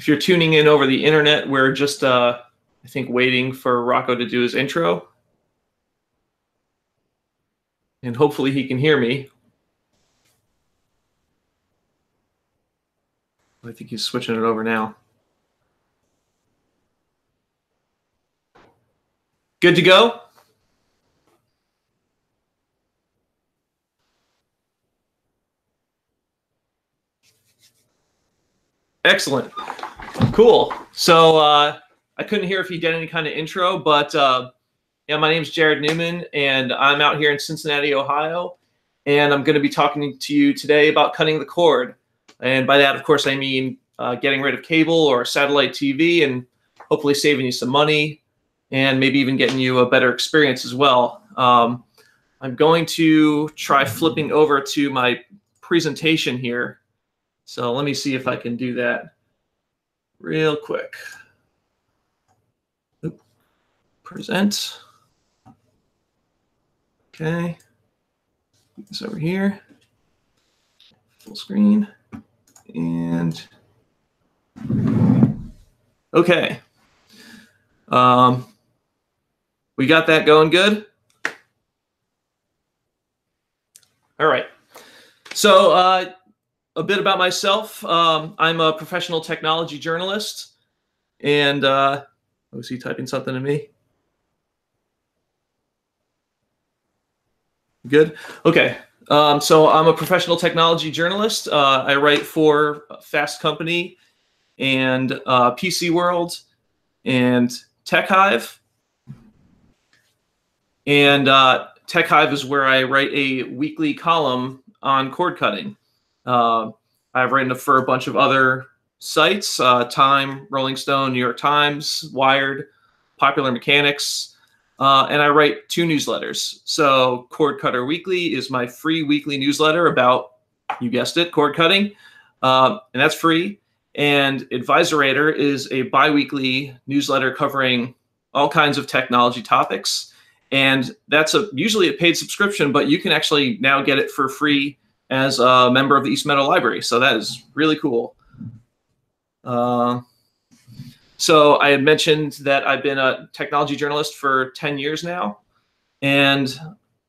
If you're tuning in over the internet, we're just, I think, waiting for Rocco to do his intro. And hopefully he can hear me. I think he's switching it over now. Good to go? Excellent. Cool. So I couldn't hear if you did any kind of intro, but yeah, my name's Jared Newman, and I'm out here in Cincinnati, Ohio, and I'm going to be talking to you today about cutting the cord. And by that, of course, I mean getting rid of cable or satellite TV and hopefully saving you some money and maybe even getting you a better experience as well. I'm going to try flipping over to my presentation here. So let me see if I can do that real quick. Oop. Present. Okay. Put this over here. Full screen. And okay. We got that going good? All right. So a bit about myself. I'm a professional technology journalist. And was he typing something to me? Good. Okay. So I'm a professional technology journalist. I write for Fast Company and PC World and TechHive. And TechHive is where I write a weekly column on cord cutting. I've written for a bunch of other sites, Time, Rolling Stone, New York Times, Wired, Popular Mechanics, and I write 2 newsletters. So Cord Cutter Weekly is my free weekly newsletter about, you guessed it, cord cutting, and that's free. And Advisorator is a bi-weekly newsletter covering all kinds of technology topics. And that's usually a paid subscription, but you can actually now get it for free as a member of the East Meadow Library. So that is really cool. So I had mentioned that I've been a technology journalist for 10 years now. And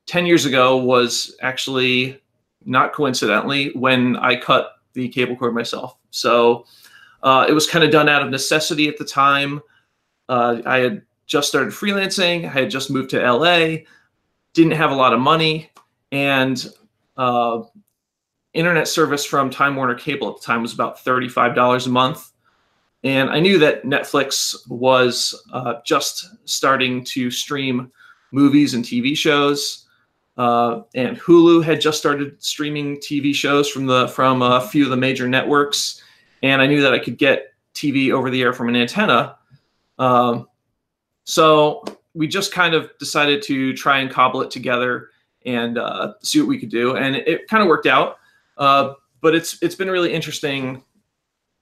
10 years ago was actually, not coincidentally, when I cut the cable cord myself. So it was kind of done out of necessity at the time. I had just started freelancing. I had just moved to LA, didn't have a lot of money, and internet service from Time Warner Cable at the time was about $35 a month. And I knew that Netflix was just starting to stream movies and TV shows, and Hulu had just started streaming TV shows from a few of the major networks. And I knew that I could get TV over the air from an antenna. So we just kind of decided to try and cobble it together and see what we could do. And it kind of worked out. But it's been really interesting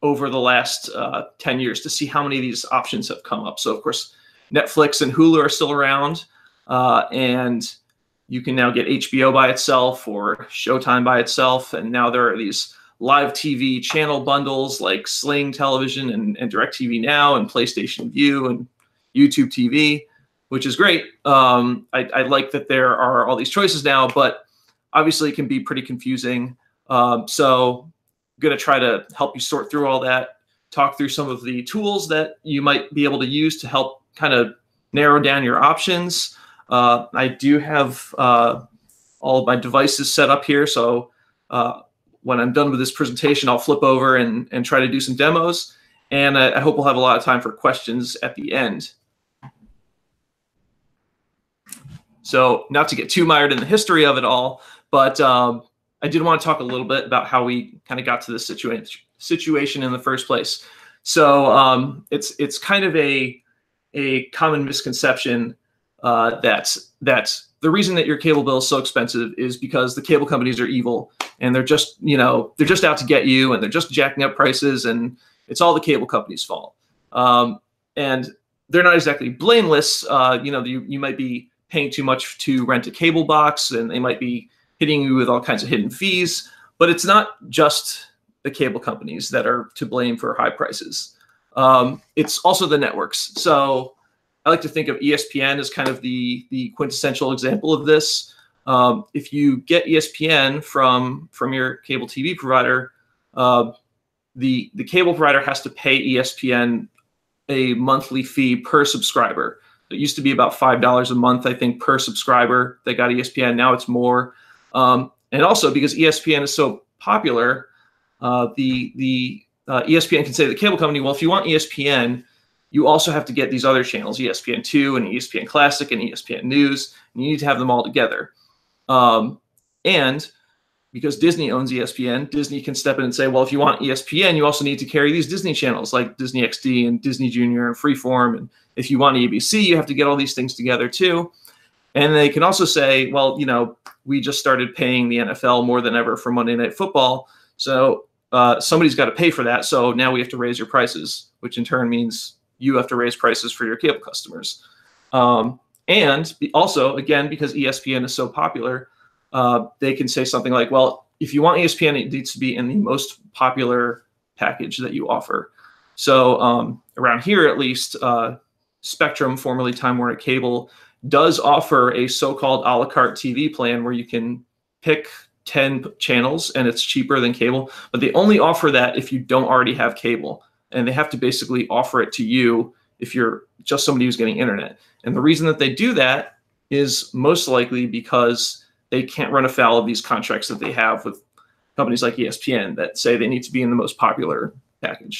over the last 10 years to see how many of these options have come up. So, of course, Netflix and Hulu are still around. And you can now get HBO by itself or Showtime by itself. And now there are these live TV channel bundles like Sling Television and DirecTV Now and PlayStation Vue and YouTube TV, which is great. I like that there are all these choices now, but obviously it can be pretty confusing. So I'm going to try to help you sort through all that, talk through some of the tools that you might be able to use to help kind of narrow down your options. I do have all of my devices set up here. So when I'm done with this presentation, I'll flip over and try to do some demos. And I hope we'll have a lot of time for questions at the end. So not to get too mired in the history of it all, but I did want to talk a little bit about how we kind of got to this situation in the first place. So it's kind of a common misconception that the reason that your cable bill is so expensive is because the cable companies are evil and they're just out to get you and they're just jacking up prices and it's all the cable company's fault. And they're not exactly blameless. You might be paying too much to rent a cable box and they might be hitting you with all kinds of hidden fees, but it's not just the cable companies that are to blame for high prices. It's also the networks. So I like to think of ESPN as kind of the quintessential example of this. If you get ESPN from your cable TV provider, the cable provider has to pay ESPN a monthly fee per subscriber. It used to be about $5 a month, I think, per subscriber that got ESPN. Now it's more. And also because ESPN is so popular, ESPN can say to the cable company, well, if you want ESPN, you also have to get these other channels, ESPN2 and ESPN Classic and ESPN News, and you need to have them all together. And because Disney owns ESPN, Disney can step in and say, well, if you want ESPN, you also need to carry these Disney channels like Disney XD and Disney Junior and Freeform. And if you want ABC, you have to get all these things together too. And they can also say, well, you know, we just started paying the NFL more than ever for Monday Night Football. So somebody's got to pay for that. So now we have to raise your prices, which in turn means you have to raise prices for your cable customers. And also, again, because ESPN is so popular, they can say something like, well, if you want ESPN, it needs to be in the most popular package that you offer. So around here, at least, Spectrum, formerly Time Warner Cable, does offer a so-called a la carte TV plan where you can pick 10 channels and it's cheaper than cable, but they only offer that if you don't already have cable. And they have to basically offer it to you if you're just somebody who's getting internet. And the reason that they do that is most likely because they can't run afoul of these contracts that they have with companies like ESPN that say they need to be in the most popular package.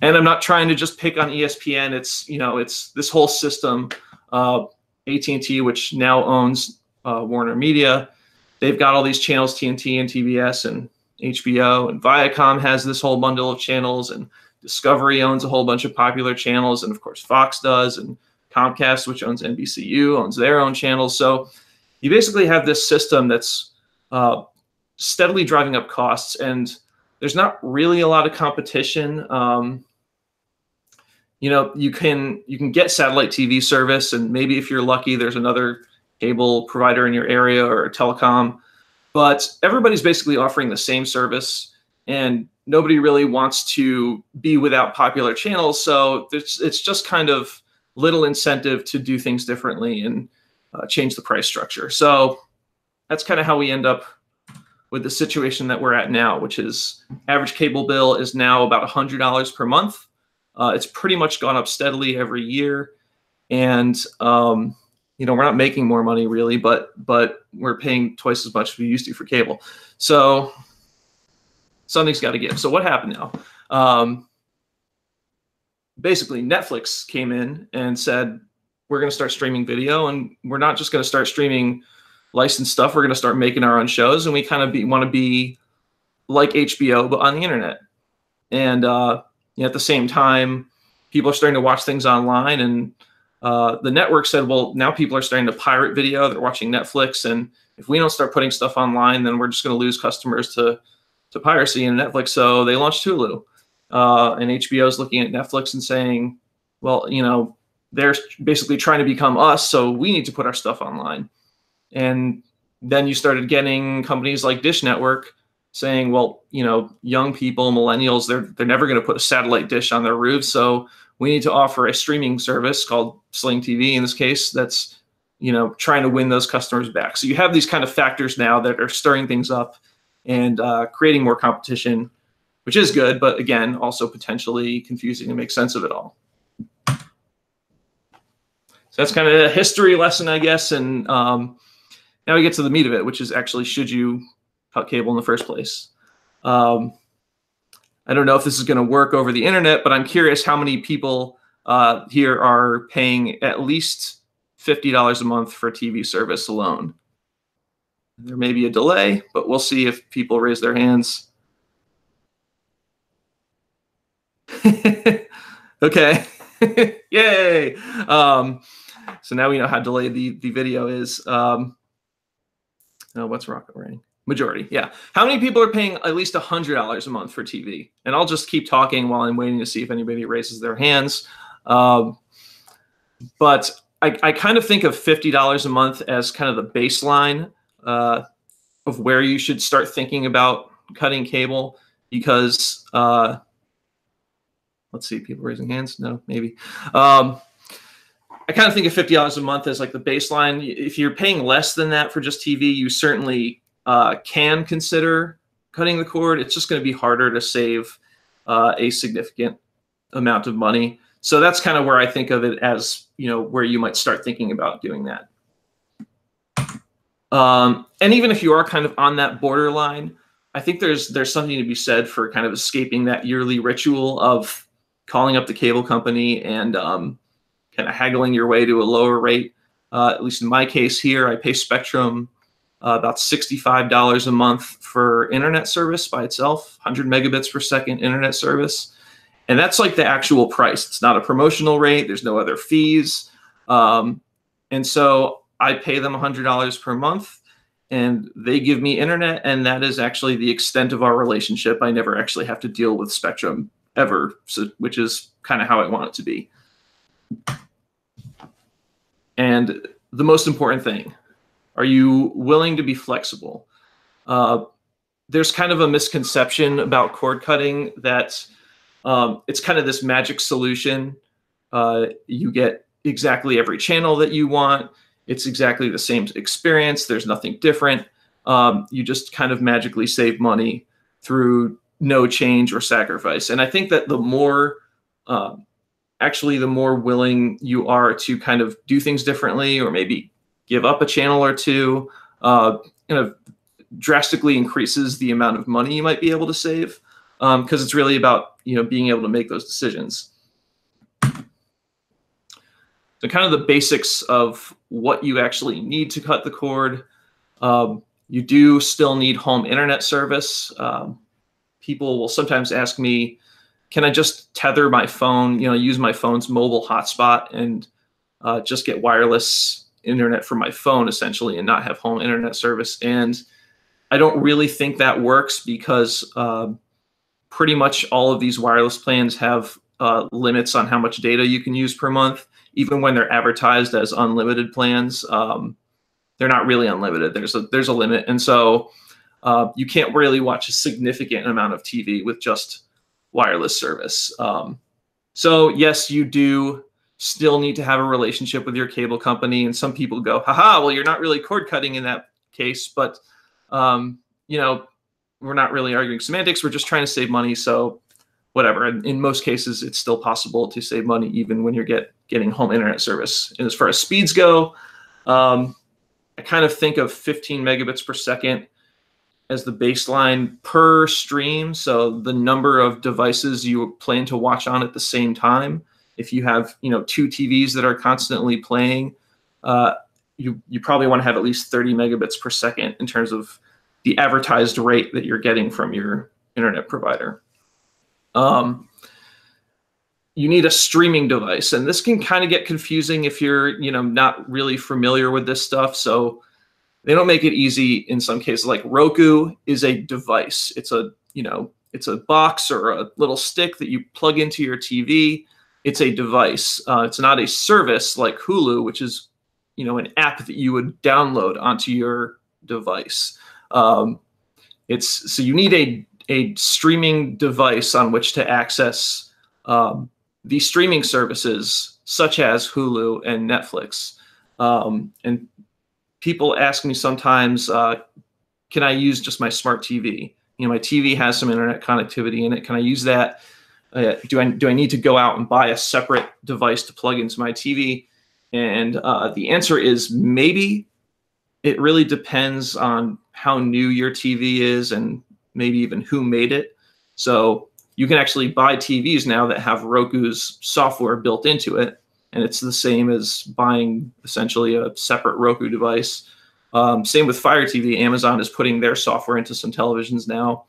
And I'm not trying to just pick on ESPN. It's, you know, it's this whole system. AT&T, which now owns Warner Media, they've got all these channels, TNT and TBS and HBO, and Viacom has this whole bundle of channels, and Discovery owns a whole bunch of popular channels, and of course Fox does, and Comcast, which owns NBCU, owns their own channels. So you basically have this system that's steadily driving up costs, and there's not really a lot of competition. You know, you can get satellite TV service, and maybe if you're lucky, there's another cable provider in your area or a telecom, but everybody's basically offering the same service, and nobody really wants to be without popular channels. So it's just kind of little incentive to do things differently and change the price structure. So that's kind of how we end up with the situation that we're at now, which is average cable bill is now about $100 per month. It's pretty much gone up steadily every year. And, you know, we're not making more money really, but we're paying twice as much as we used to for cable. So something's got to give. So what happened now? Basically, Netflix came in and said, we're going to start streaming video, and we're not just going to start streaming licensed stuff. We're going to start making our own shows, and we kind of want to be like HBO, but on the internet. And you know, at the same time, people are starting to watch things online, and the network said, well, now people are starting to pirate video. They're watching Netflix, and if we don't start putting stuff online, then we're just going to lose customers to piracy and Netflix. So they launched Hulu, and HBO is looking at Netflix and saying, well, you know, they're basically trying to become us, so we need to put our stuff online. And then you started getting companies like Dish Network saying, well, you know, young people, millennials, they're never going to put a satellite dish on their roofs, so we need to offer a streaming service called Sling TV in this case that's, you know, trying to win those customers back. So you have these kind of factors now that are stirring things up and creating more competition, which is good, but again, also potentially confusing to make sense of it all. So that's kind of a history lesson, I guess. And now we get to the meat of it, which is actually, should you cut cable in the first place? I don't know if this is going to work over the internet, but I'm curious how many people here are paying at least $50 a month for TV service alone. There may be a delay, but we'll see if people raise their hands. Okay. Yay. So now we know how delayed the video is. What's Rocket Ring? Majority, yeah. How many people are paying at least $100 a month for TV? And I'll just keep talking while I'm waiting to see if anybody raises their hands. But I kind of think of $50 a month as kind of the baseline of where you should start thinking about cutting cable, because let's let's see, people raising hands. No, maybe. I kind of think of $50 a month as like the baseline. If you're paying less than that for just TV, you certainly can consider cutting the cord. It's just going to be harder to save a significant amount of money. So that's kind of where I think of it as, where you might start thinking about doing that. And even if you are kind of on that borderline, I think there's something to be said for kind of escaping that yearly ritual of calling up the cable company and kind of haggling your way to a lower rate. At least in my case here, I pay Spectrum about $65 a month for internet service by itself, 100 megabits per second internet service. And that's like the actual price. It's not a promotional rate. There's no other fees. And so I pay them $100 per month and they give me internet. And that is actually the extent of our relationship. I never actually have to deal with Spectrum ever, which is kind of how I want it to be. And the most important thing, are you willing to be flexible? There's kind of a misconception about cord cutting that it's kind of this magic solution. You get exactly every channel that you want. It's exactly the same experience. There's nothing different. You just kind of magically save money through no change or sacrifice. And I think that the more actually, the more willing you are to kind of do things differently, or maybe give up a channel or two, drastically increases the amount of money you might be able to save, because it's really about being able to make those decisions. So kind of the basics of what you actually need to cut the cord. You do still need home internet service. People will sometimes ask me, can I just tether my phone, use my phone's mobile hotspot and just get wireless internet from my phone essentially and not have home internet service? And I don't really think that works because pretty much all of these wireless plans have limits on how much data you can use per month. Even when they're advertised as unlimited plans, they're not really unlimited. There's a limit. And so you can't really watch a significant amount of TV with just wireless service. So yes, you do still need to have a relationship with your cable company. And some people go, haha, well, you're not really cord cutting in that case, but we're not really arguing semantics. We're just trying to save money. So whatever. And in most cases, it's still possible to save money even when you're getting home internet service. And as far as speeds go, I kind of think of 15 megabits per second as the baseline per stream. So the number of devices you plan to watch on at the same time. If you have, 2 TVs that are constantly playing, you probably want to have at least 30 megabits per second in terms of the advertised rate that you're getting from your internet provider. You need a streaming device, and this can kind of get confusing if you're, not really familiar with this stuff. So they don't make it easy in some cases. Like Roku is a device. It's a, it's a box or a little stick that you plug into your TV. It's a device. It's not a service like Hulu, which is, an app that you would download onto your device. So you need a streaming device on which to access the streaming services such as Hulu and Netflix. And people ask me sometimes, can I use just my smart TV? My TV has some internet connectivity in it. Can I use that? Do I need to go out and buy a separate device to plug into my TV? And the answer is maybe. It really depends on how new your TV is and maybe even who made it. So you can actually buy TVs now that have Roku's software built into it. And it's the same as buying essentially a separate Roku device. Same with Fire TV. Amazon is putting their software into some televisions now.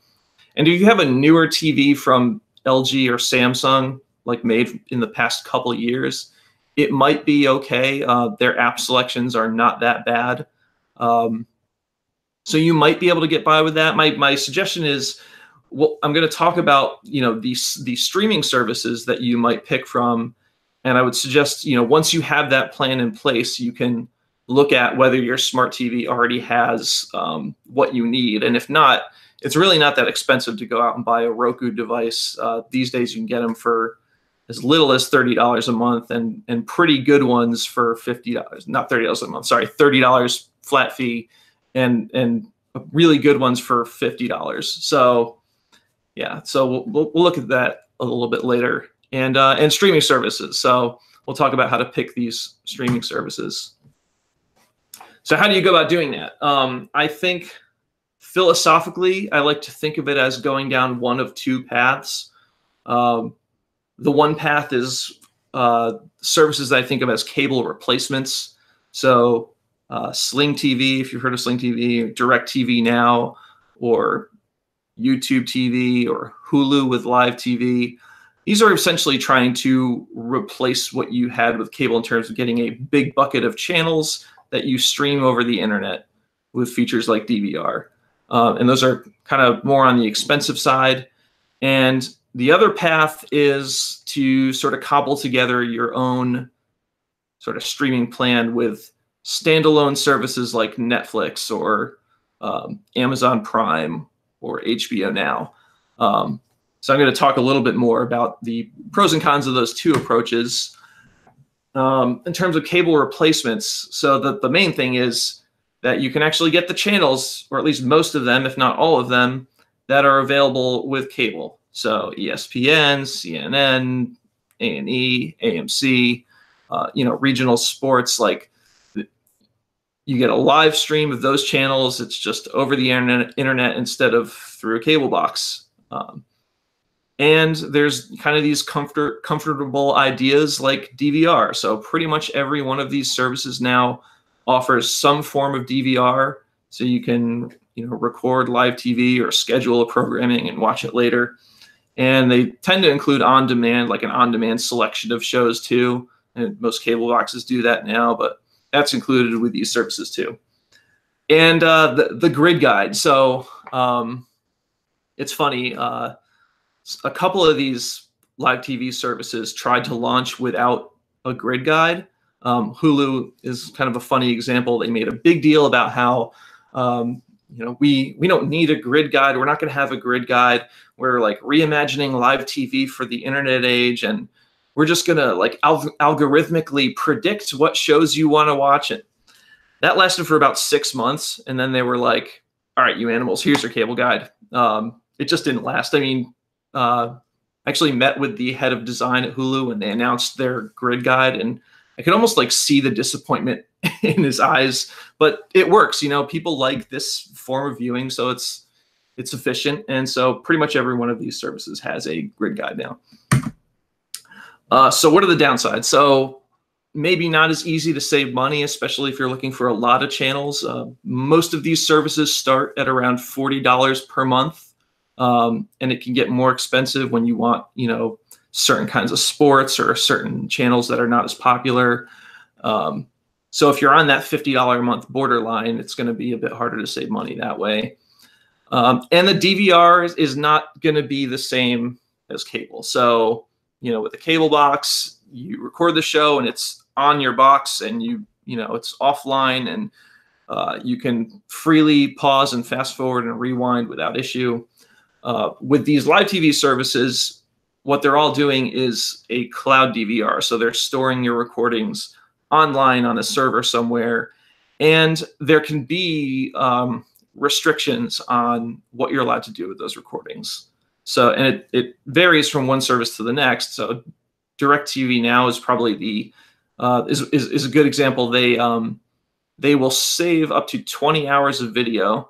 And if you have a newer TV from LG or Samsung, like made in the past couple of years, it might be okay. Their app selections are not that bad. So you might be able to get by with that. My suggestion is, well, I'm going to talk about, these streaming services that you might pick from. And I would suggest, once you have that plan in place, you can look at whether your smart TV already has what you need. And if not, it's really not that expensive to go out and buy a Roku device. These days you can get them for, as little as $30 a month, and pretty good ones for $50, not $30 a month, sorry, $30 flat fee, and really good ones for $50. So yeah, so we'll look at that a little bit later, and streaming services. So we'll talk about how to pick these streaming services. So how do you go about doing that? I think philosophically, I like to think of it as going down one of two paths. The one path is services that I think of as cable replacements. So Sling TV, if you've heard of Sling TV, DirecTV Now, or YouTube TV, or Hulu with live TV. These are essentially trying to replace what you had with cable in terms of getting a big bucket of channels that you stream over the internet with features like DVR. And those are kind of more on the expensive side. And the other path is to sort of cobble together your own sort of streaming plan with standalone services like Netflix or Amazon Prime or HBO Now. So I'm going to talk a little bit more about the pros and cons of those two approaches. In terms of cable replacements, so the main thing is that you can actually get the channels, or at least most of them, if not all of them, that are available with cable. So ESPN, CNN, A&E, AMC, regional sports, like you get a live stream of those channels. It's just over the internet instead of through a cable box. And there's kind of these comfortable ideas like DVR. So pretty much every one of these services now offers some form of DVR, so you can record live TV or schedule a programming and watch it later. And they tend to include on-demand, like an on-demand selection of shows too. And most cable boxes do that now, but that's included with these services too. And the grid guide. So it's funny. A couple of these live TV services tried to launch without a grid guide. Hulu is kind of a funny example. They made a big deal about how we don't need a grid guide. We're not going to have a grid guide. We're like reimagining live TV for the internet age, and we're just going to like algorithmically predict what shows you want to watch. It that lasted for about 6 months, and then they were like, "All right, you animals, here's your cable guide." It just didn't last. I mean, I actually met with the head of design at Hulu when they announced their grid guide, and I could almost like see the disappointment in his eyes, but it works. People like this form of viewing, so it's efficient. And so pretty much every one of these services has a grid guide now. So what are the downsides? So maybe not as easy to save money, especially if you're looking for a lot of channels. Most of these services start at around $40 per month. And it can get more expensive when you want, certain kinds of sports or certain channels that are not as popular. So if you're on that $50 a month borderline, it's going to be a bit harder to save money that way. And the DVR is not going to be the same as cable. So, with a cable box, you record the show and it's on your box, and it's offline, and you can freely pause and fast forward and rewind without issue. With these live TV services, what they're all doing is a cloud DVR. So they're storing your recordings online on a server somewhere, and there can be restrictions on what you're allowed to do with those recordings. So, and it varies from one service to the next. So DirecTV Now is probably is a good example. They will save up to 20 hours of video,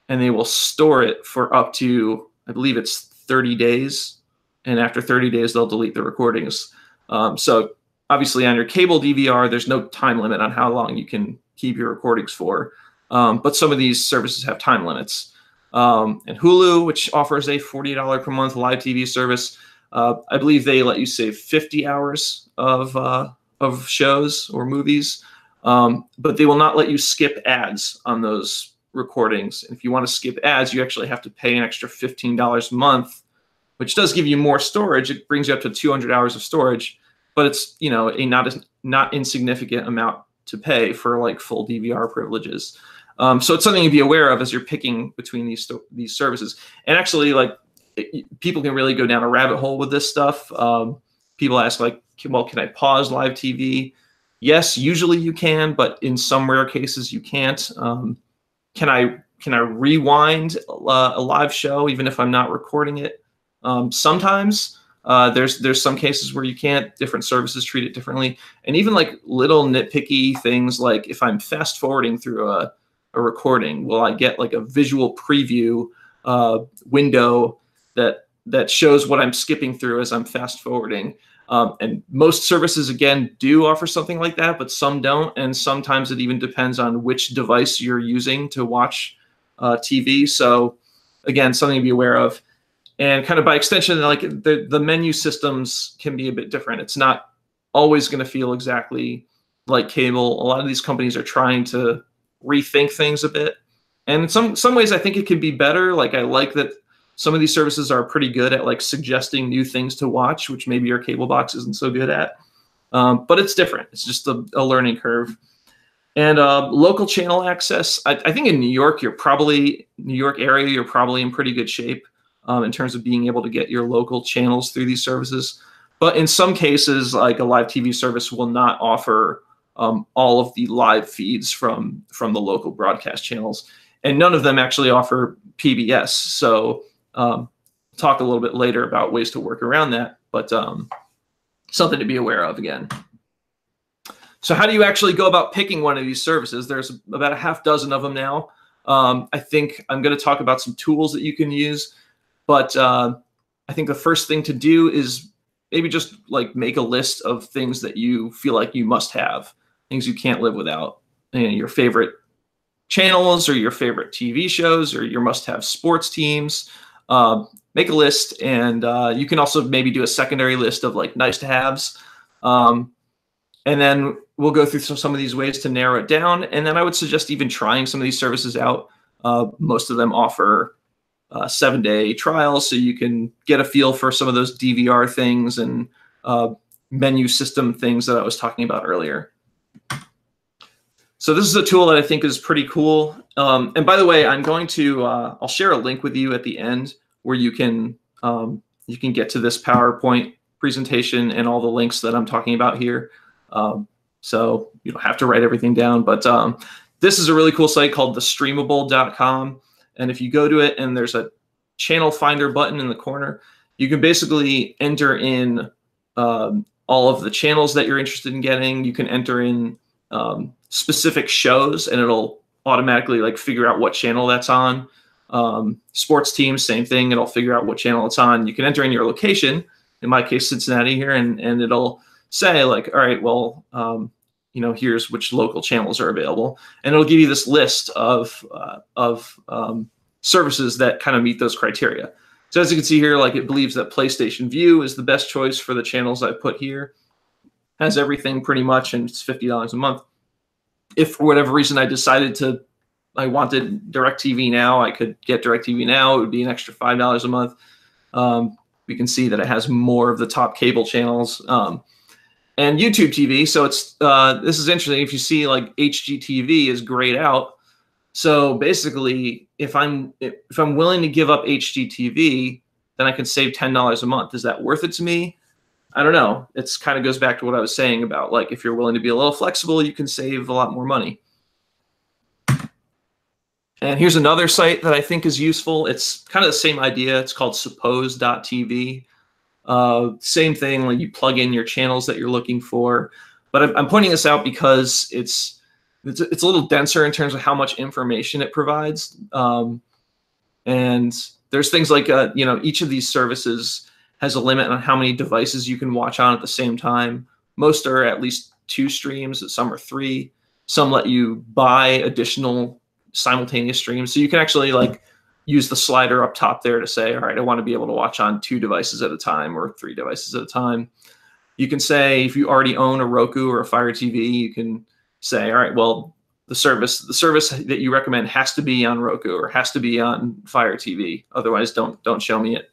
and they will store it for up to, I believe it's 30 days. And after 30 days, they'll delete the recordings. So obviously on your cable DVR, there's no time limit on how long you can keep your recordings for. But some of these services have time limits. And Hulu, which offers a $40 per month live TV service, I believe they let you save 50 hours of shows or movies. But they will not let you skip ads on those recordings. And if you want to skip ads, you actually have to pay an extra $15 a month, which does give you more storage. It brings you up to 200 hours of storage, but it's a not insignificant amount to pay for like full DVR privileges. So it's something to be aware of as you're picking between these services. And actually, like people can really go down a rabbit hole with this stuff. people ask like, well, can I pause live TV? Yes, usually you can, but in some rare cases you can't. Can I rewind a live show even if I'm not recording it? Sometimes. There's some cases where you can't. Different services treat it differently, and even like little nitpicky things like if I'm fast forwarding through a recording, will I get like a visual preview window that shows what I'm skipping through as I'm fast forwarding? And most services, again, do offer something like that, but some don't. And sometimes it even depends on which device you're using to watch TV. So again, something to be aware of. And kind of by extension, like the menu systems can be a bit different. It's not always going to feel exactly like cable. A lot of these companies are trying to rethink things a bit. And in some ways, I think it can be better. Like I like that some of these services are pretty good at like suggesting new things to watch, which maybe your cable box isn't so good at. But it's different. It's just a learning curve. And local channel access. I think in New York area, you're probably in pretty good shape in terms of being able to get your local channels through these services. But in some cases, like a live TV service will not offer all of the live feeds from the local broadcast channels. And none of them actually offer PBS. So talk a little bit later about ways to work around that, but something to be aware of again. So how do you actually go about picking one of these services? There's about a half dozen of them now. I think I'm going to talk about some tools that you can use, but I think the first thing to do is maybe just like make a list of things that you feel like you must have, things you can't live without. You know, your favorite channels or your favorite TV shows or your must-have sports teams. Make a list, and you can also maybe do a secondary list of like nice-to-haves. And then we'll go through some of these ways to narrow it down. And then I would suggest even trying some of these services out. Most of them offer 7-day trials, so you can get a feel for some of those DVR things and menu system things that I was talking about earlier. So this is a tool that I think is pretty cool. And by the way, I'm going to I'll share a link with you at the end where you can get to this PowerPoint presentation and all the links that I'm talking about here. So you don't have to write everything down, but this is a really cool site called thestreamable.com. And if you go to it and there's a channel finder button in the corner, you can basically enter in all of the channels that you're interested in getting. You can enter in specific shows and it'll automatically like figure out what channel that's on. Sports teams, same thing. It'll figure out what channel it's on. You can enter in your location, in my case, Cincinnati here, and it'll say like, all right, well, you know, here's which local channels are available. And it'll give you this list of services that kind of meet those criteria. So as you can see here, like it believes that PlayStation Vue is the best choice for the channels I put here. Has everything pretty much, and it's $50 a month. If for whatever reason I wanted DirecTV Now, I could get DirecTV Now. It would be an extra $5 a month. We can see that it has more of the top cable channels and YouTube TV. So it's this is interesting. If you see like HGTV is grayed out. So basically, if I'm willing to give up HGTV, then I can save $10 a month. Is that worth it to me? I don't know. It's kind of goes back to what I was saying about like if you're willing to be a little flexible, you can save a lot more money. And here's another site that I think is useful. It's kind of the same idea. It's called suppose.tv. Same thing, like you plug in your channels that you're looking for. But I'm pointing this out because it's a little denser in terms of how much information it provides. And there's things like, you know, each of these services has a limit on how many devices you can watch on at the same time. Most are at least 2 streams, some are 3. Some let you buy additional simultaneous streams. So you can actually like use the slider up top there to say, all right, I want to be able to watch on 2 devices at a time or 3 devices at a time. You can say if you already own a Roku or a Fire TV, you can say, all right, well, the service that you recommend has to be on Roku or has to be on Fire TV. Otherwise, don't show me it.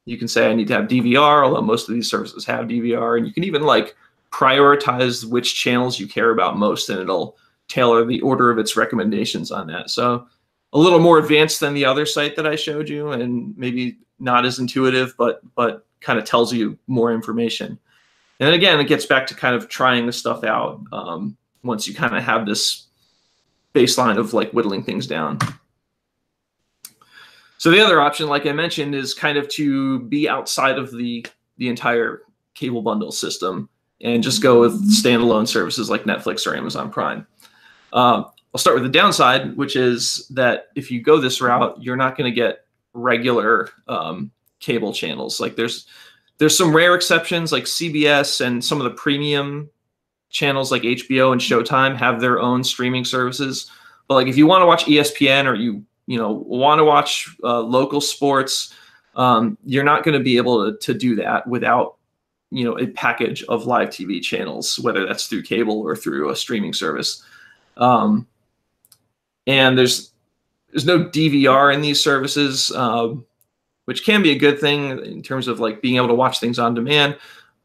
You can say I need to have DVR, although most of these services have DVR, and you can even like prioritize which channels you care about most, and it'll tailor the order of its recommendations on that. So a little more advanced than the other site that I showed you, and maybe not as intuitive, but kind of tells you more information. And then again, it gets back to kind of trying this stuff out once you kind of have this baseline of like whittling things down. So the other option, like I mentioned, is kind of to be outside of the entire cable bundle system and just go with standalone services like Netflix or Amazon Prime. I'll start with the downside, which is that if you go this route, you're not going to get regular cable channels. Like there's some rare exceptions, like CBS and some of the premium channels like HBO and Showtime have their own streaming services. But like if you want to watch ESPN or you want to watch local sports, you're not going to be able to do that without a package of live TV channels, whether that's through cable or through a streaming service. And there's no DVR in these services, which can be a good thing in terms of like being able to watch things on demand.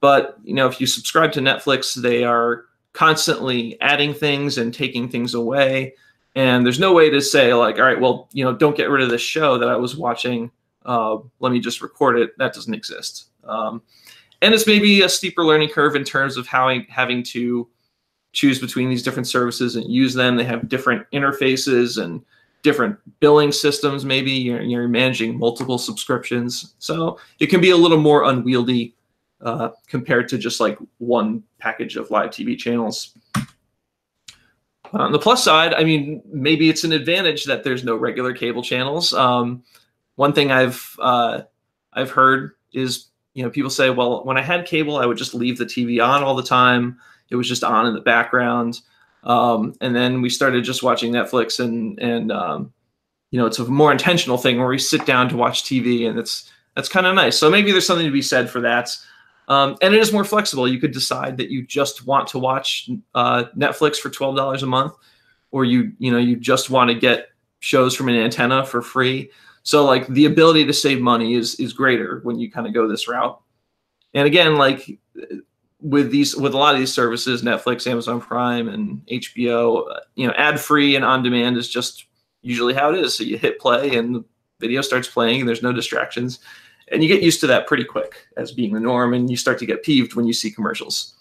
But if you subscribe to Netflix, they are constantly adding things and taking things away. And there's no way to say like, all right, well, don't get rid of this show that I was watching. Let me just record it. That doesn't exist. And it's maybe a steeper learning curve in terms of having to choose between these different services and use them. They have different interfaces and different billing systems. Maybe you're managing multiple subscriptions. So it can be a little more unwieldy compared to just like one package of live TV channels. On the plus side, I mean, maybe it's an advantage that there's no regular cable channels. One thing I've heard is, people say, well, when I had cable, I would just leave the TV on all the time. It was just on in the background. And then we started just watching Netflix and it's a more intentional thing where we sit down to watch TV, and that's kind of nice. So maybe there's something to be said for that. And it is more flexible. You could decide that you just want to watch Netflix for $12 a month, or you just want to get shows from an antenna for free. So like the ability to save money is greater when you kind of go this route. And again, like with a lot of these services, Netflix, Amazon Prime, and HBO, ad free and on demand is just usually how it is. So you hit play and the video starts playing and there's no distractions. And you get used to that pretty quick as being the norm, and you start to get peeved when you see commercials.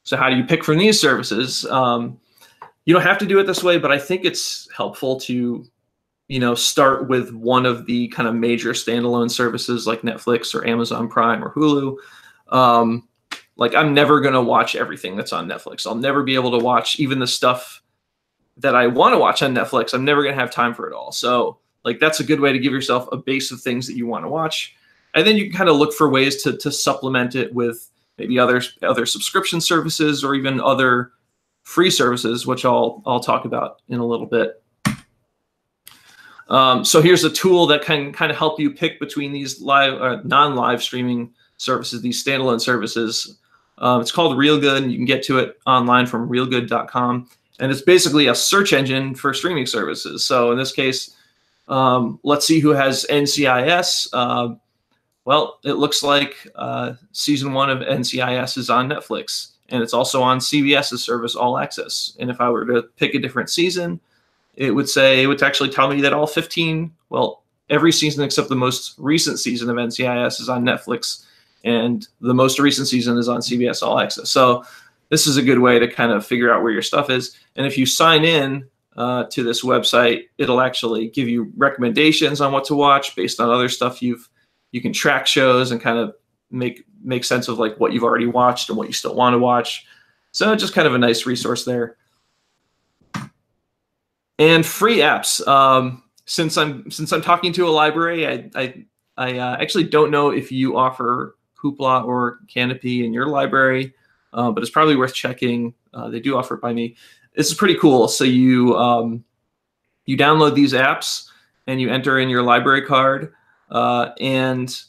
So how do you pick from these services? You don't have to do it this way, but I think it's helpful to, start with one of the kind of major standalone services like Netflix or Amazon Prime or Hulu. Like I'm never going to watch everything that's on Netflix. I'll never be able to watch even the stuff that I want to watch on Netflix. I'm never going to have time for it all. So like that's a good way to give yourself a base of things that you want to watch. And then you can kind of look for ways to supplement it with maybe other subscription services or even other free services, which I'll talk about in a little bit. So here's a tool that can kind of help you pick between these live non-live streaming services, these standalone services. It's called Reelgood, and you can get to it online from reelgood.com. And it's basically a search engine for streaming services. So in this case, let's see who has NCIS. Well, it looks like season 1 of NCIS is on Netflix, and it's also on CBS's service, All Access. And if I were to pick a different season, it would actually tell me that all 15, well, every season except the most recent season of NCIS is on Netflix, and the most recent season is on CBS All Access. So this is a good way to kind of figure out where your stuff is. And if you sign in to this website, it'll actually give you recommendations on what to watch based on other stuff you can track shows and kind of make sense of like what you've already watched and what you still want to watch. So just kind of a nice resource there. And free apps. Since I'm talking to a library, I actually don't know if you offer Hoopla or Canopy in your library, but it's probably worth checking. They do offer it by me. This is pretty cool. So you download these apps and you enter in your library card, and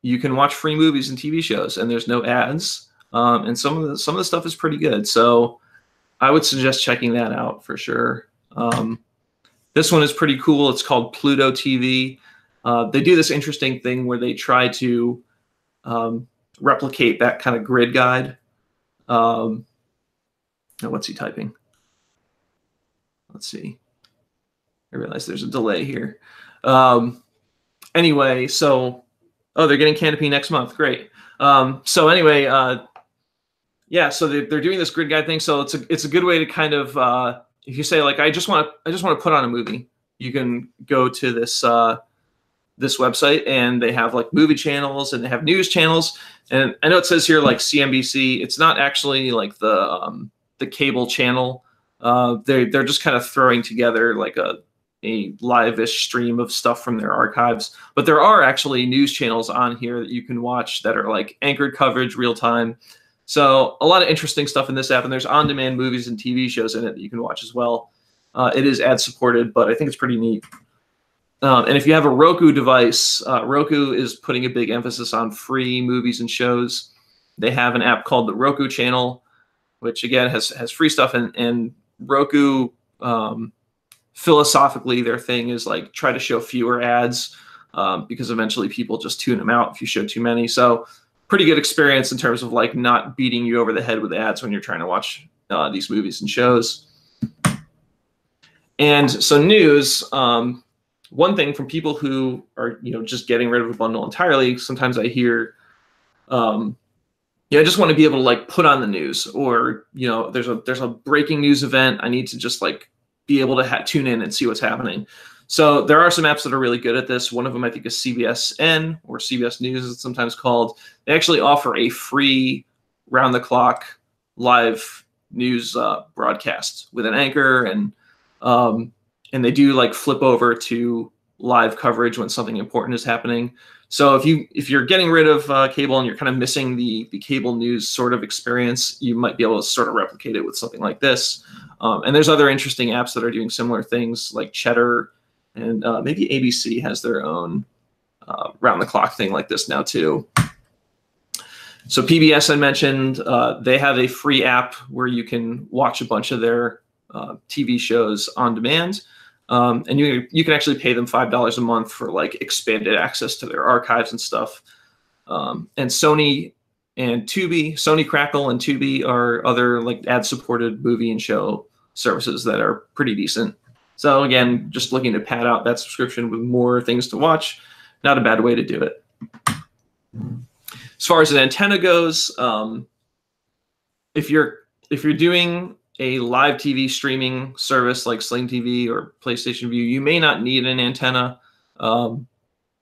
you can watch free movies and TV shows, and there's no ads. And some of the stuff is pretty good. So I would suggest checking that out for sure. This one is pretty cool. It's called Pluto TV. They do this interesting thing where they try to replicate that kind of grid guide. What's he typing? Let's see. I realize there's a delay here. Anyway, so Oh, they're getting Canopy next month. Great. So anyway, yeah, so they're doing this grid guide thing. So it's a good way to kind of if you say like I just want to put on a movie, you can go to this website, and they have like movie channels and they have news channels. And I know it says here like CNBC. It's not actually like the cable channel. They're just kind of throwing together like a live-ish stream of stuff from their archives. But there are actually news channels on here that you can watch that are like anchored coverage, real time. So a lot of interesting stuff in this app, and there's on-demand movies and TV shows in it that you can watch as well. It is ad-supported, but I think it's pretty neat. And if you have a Roku device, Roku is putting a big emphasis on free movies and shows. They have an app called the Roku Channel, which again has free stuff. And Roku, philosophically, their thing is like try to show fewer ads because eventually people just tune them out if you show too many. So pretty good experience in terms of like not beating you over the head with ads when you're trying to watch these movies and shows. And so news. One thing from people who are, just getting rid of a bundle entirely, sometimes I hear, I just want to be able to like put on the news, or, there's a breaking news event. I need to just like be able to tune in and see what's happening. So there are some apps that are really good at this. One of them I think is CBSN, or CBS News as it's sometimes called. They actually offer a free round-the-clock live news broadcast with an anchor, and they do like flip over to live coverage when something important is happening. So if you're getting rid of cable and you're kind of missing the cable news sort of experience, you might be able to sort of replicate it with something like this. And there's other interesting apps that are doing similar things, like Cheddar, and maybe ABC has their own round-the-clock thing like this now too. So PBS, I mentioned, they have a free app where you can watch a bunch of their TV shows on demand. And you can actually pay them $5 a month for like expanded access to their archives and stuff. And Sony Crackle and Tubi are other like ad-supported movie and show services that are pretty decent. So again, just looking to pad out that subscription with more things to watch, not a bad way to do it. As far as an antenna goes, if you're doing a live TV streaming service like Sling TV or PlayStation Vue, you may not need an antenna.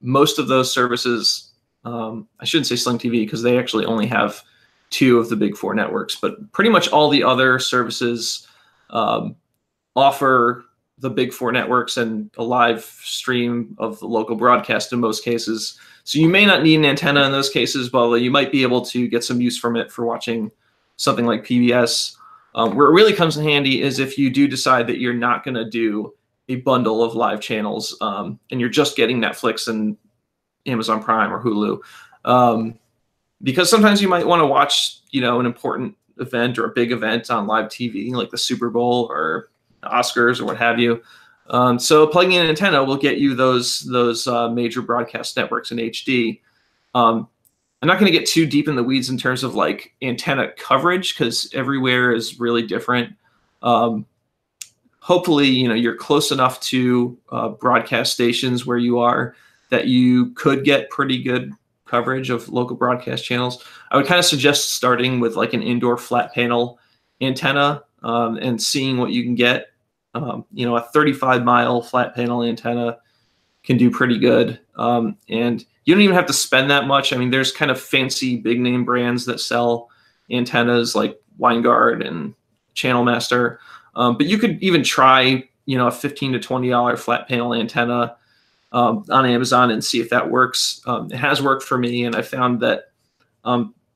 Most of those services, I shouldn't say Sling TV because they actually only have 2 of the big 4 networks, but pretty much all the other services offer the big 4 networks and a live stream of the local broadcast in most cases. So you may not need an antenna in those cases, but you might be able to get some use from it for watching something like PBS. Where it really comes in handy is if you do decide that you're not going to do a bundle of live channels and you're just getting Netflix and Amazon Prime or Hulu. Because sometimes you might want to watch, an important event or a big event on live TV, like the Super Bowl or the Oscars or what have you. So plugging in an antenna will get you those major broadcast networks in HD. I'm not going to get too deep in the weeds in terms of like antenna coverage because everywhere is really different. Hopefully, you're close enough to broadcast stations where you are that you could get pretty good coverage of local broadcast channels. I would kind of suggest starting with like an indoor flat panel antenna and seeing what you can get. A 35-mile flat panel antenna can do pretty good. And you don't even have to spend that much. I mean, there's kind of fancy big name brands that sell antennas like Winegard and Channel Master. But you could even try, a $15 to $20 flat panel antenna on Amazon and see if that works. It has worked for me, and I found that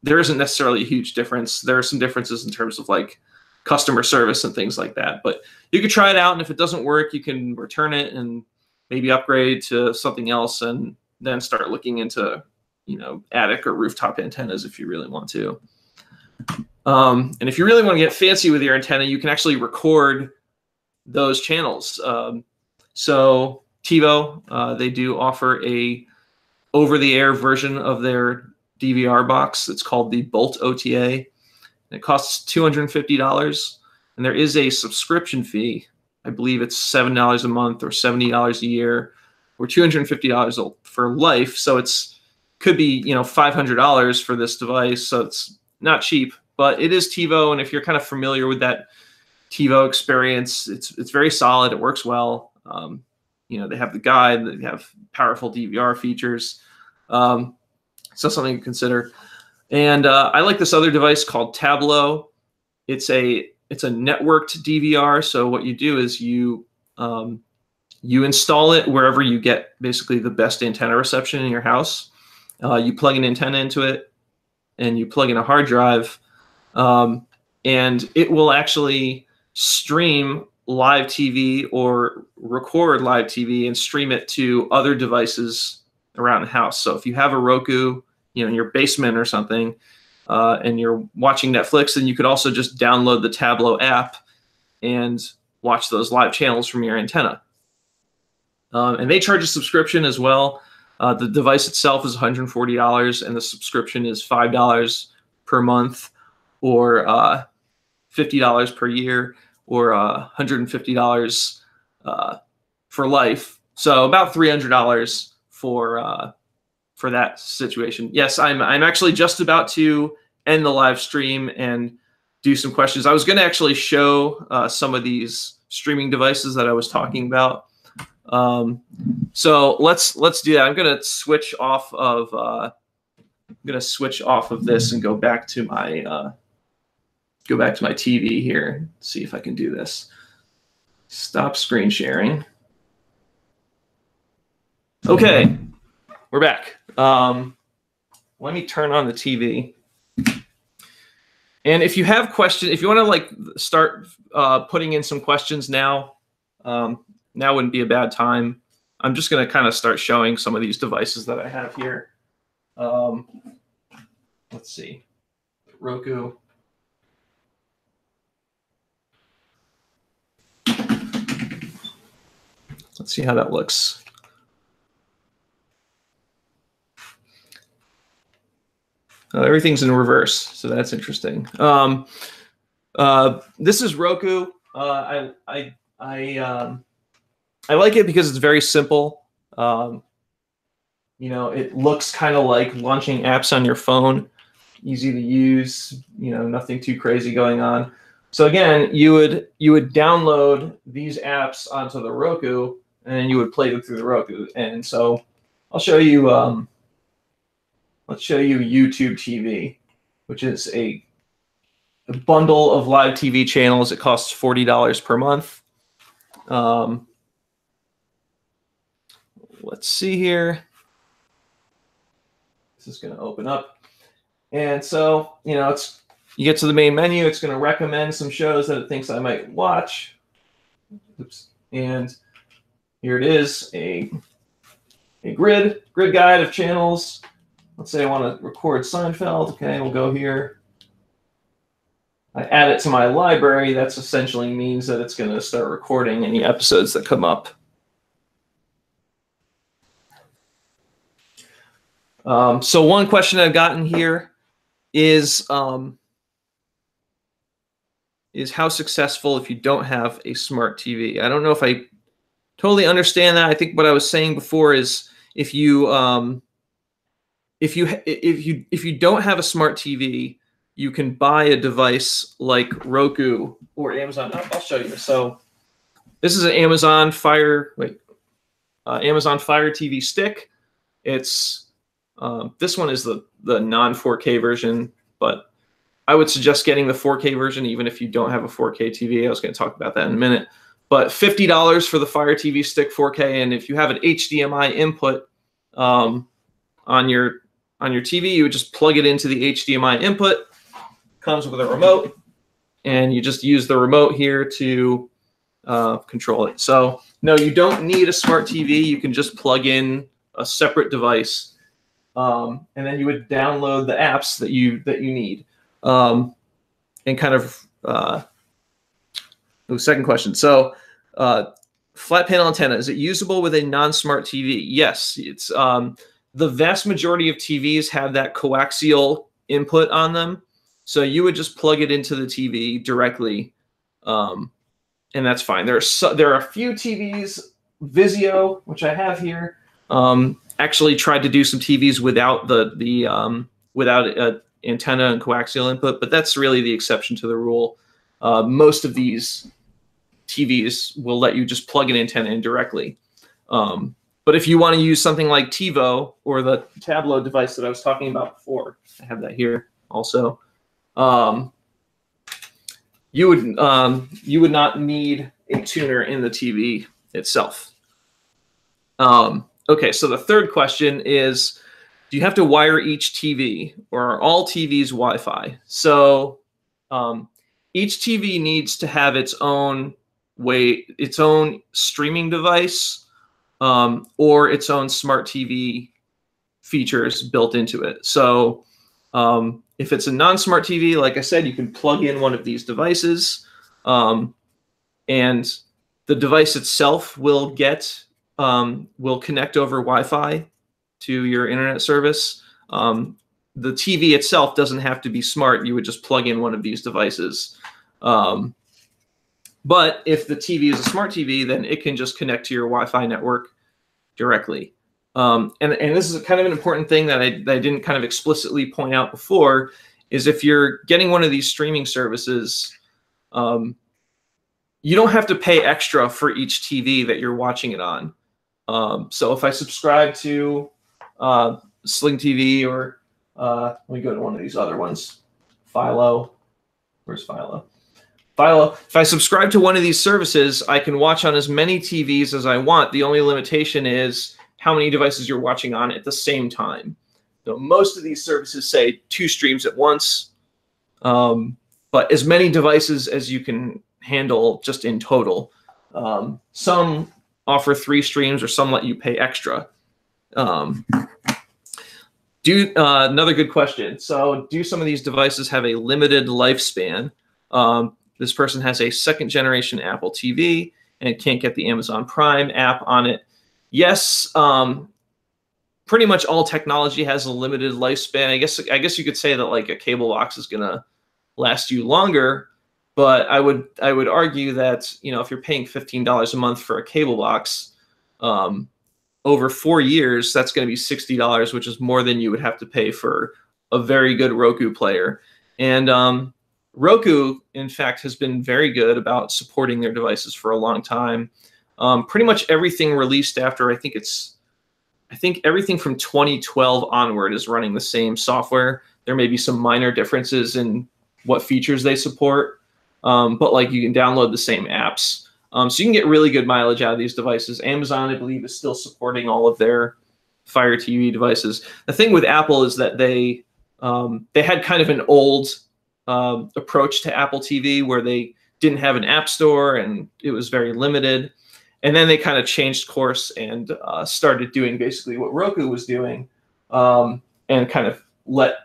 there isn't necessarily a huge difference. There are some differences in terms of like customer service and things like that. But you could try it out, and if it doesn't work, you can return it and maybe upgrade to something else, and then start looking into, attic or rooftop antennas if you really want to. And if you really want to get fancy with your antenna, you can actually record those channels. So TiVo, they do offer a over-the-air version of their DVR box. It's called the Bolt OTA. It costs $250, and there is a subscription fee. I believe it's $7 a month or $70 a year, or $250 for life. So it's could be, you know, $500 for this device, so it's not cheap, but it is TiVo, and if you're kind of familiar with that TiVo experience, it's very solid. It works well. You know, they have the guide, they have powerful DVR features, so something to consider. And I like this other device called Tablo. It's a networked DVR. So what you do is you install it wherever you get basically the best antenna reception in your house. You plug an antenna into it, and you plug in a hard drive, and it will actually stream live TV or record live TV and stream it to other devices around the house. So if you have a Roku, you know, in your basement or something, and you're watching Netflix, then you could also just download the Tablo app and watch those live channels from your antenna. And they charge a subscription as well. The device itself is $140, and the subscription is $5 per month, or $50 per year, or $150 for life. So about $300 for that situation. Yes, I'm actually just about to end the live stream and do some questions. I was going to actually show some of these streaming devices that I was talking about. So let's do that. I'm going to switch off of this and go back to my TV here. See if I can do this. Stop screen sharing. Okay, we're back. Let me turn on the TV. And if you have questions, if you want to like start putting in some questions now, now wouldn't be a bad time. I'm just going to kind of start showing some of these devices that I have here. Let's see. Roku. Let's see how that looks. Everything's in reverse, so that's interesting. This is Roku. I like it because it's very simple. You know, it looks kind of like launching apps on your phone, easy to use. You know, nothing too crazy going on. So again, you would download these apps onto the Roku, and then you would play them through the Roku. And so I'll show you. Let's show you YouTube TV, which is a bundle of live TV channels. It costs $40 per month. Let's see here. This is going to open up. And so, you know, you get to the main menu. It's going to recommend some shows that it thinks I might watch. Oops. And here it is, a grid guide of channels. Let's say I want to record Seinfeld. Okay, we'll go here. I add it to my library. That essentially means that it's going to start recording any episodes that come up. So one question I've gotten here is how successful if you don't have a smart TV. I don't know if I totally understand that. I think what I was saying before is if you don't have a smart TV, you can buy a device like Roku or Amazon. I'll show you. So this is an Amazon Fire TV stick. It's this one is the non-4K version, but I would suggest getting the 4K version even if you don't have a 4K TV. I was going to talk about that in a minute. But $50 for the Fire TV Stick 4K, and if you have an HDMI input on your TV, you would just plug it into the HDMI input. Comes with a remote, and you just use the remote here to control it. So no, you don't need a smart TV. You can just plug in a separate device, and then you would download the apps that you need. And kind of second question. So flat panel antenna, is it usable with a non-smart TV? Yes, it's the vast majority of TVs have that coaxial input on them. So you would just plug it into the TV directly, and that's fine. There are a few TVs, Vizio, which I have here. actually tried to do some TVs without without antenna and coaxial input, but that's really the exception to the rule. Most of these TVs will let you just plug an antenna in directly. But if you want to use something like TiVo or the Tablo device that I was talking about before, I have that here also, you would not need a tuner in the TV itself. Okay, so the third question is, do you have to wire each TV, or are all TVs Wi-Fi? So each TV needs to have its own streaming device, or its own smart TV features built into it. So if it's a non-smart TV, like I said, you can plug in one of these devices, and the device itself will connect over Wi-Fi to your internet service. The TV itself doesn't have to be smart. You would just plug in one of these devices. But if the TV is a smart TV, then it can just connect to your Wi-Fi network directly. And this is kind of an important thing that I didn't kind of explicitly point out before, is if you're getting one of these streaming services, you don't have to pay extra for each TV that you're watching it on. So if I subscribe to Sling TV, or let me go to one of these other ones, Philo. Where's Philo? Philo. If I subscribe to one of these services, I can watch on as many TVs as I want. The only limitation is how many devices you're watching on at the same time. So most of these services say 2 streams at once, but as many devices as you can handle just in total. Some offer 3 streams, or some let you pay extra. Another good question. So do some of these devices have a limited lifespan? This person has a 2nd generation Apple TV and can't get the Amazon Prime app on it. Yes, pretty much all technology has a limited lifespan. I guess you could say that like a cable box is gonna last you longer, but I would argue that, you know, if you're paying $15 a month for a cable box, over 4 years, that's going to be $60, which is more than you would have to pay for a very good Roku player. And Roku, in fact, has been very good about supporting their devices for a long time. Pretty much everything released after, I think everything from 2012 onward is running the same software. There may be some minor differences in what features they support, but like you can download the same apps. So you can get really good mileage out of these devices. Amazon, I believe, is still supporting all of their Fire TV devices. The thing with Apple is that they had kind of an old approach to Apple TV, where they didn't have an app store and it was very limited. And then they kind of changed course and started doing basically what Roku was doing, and kind of let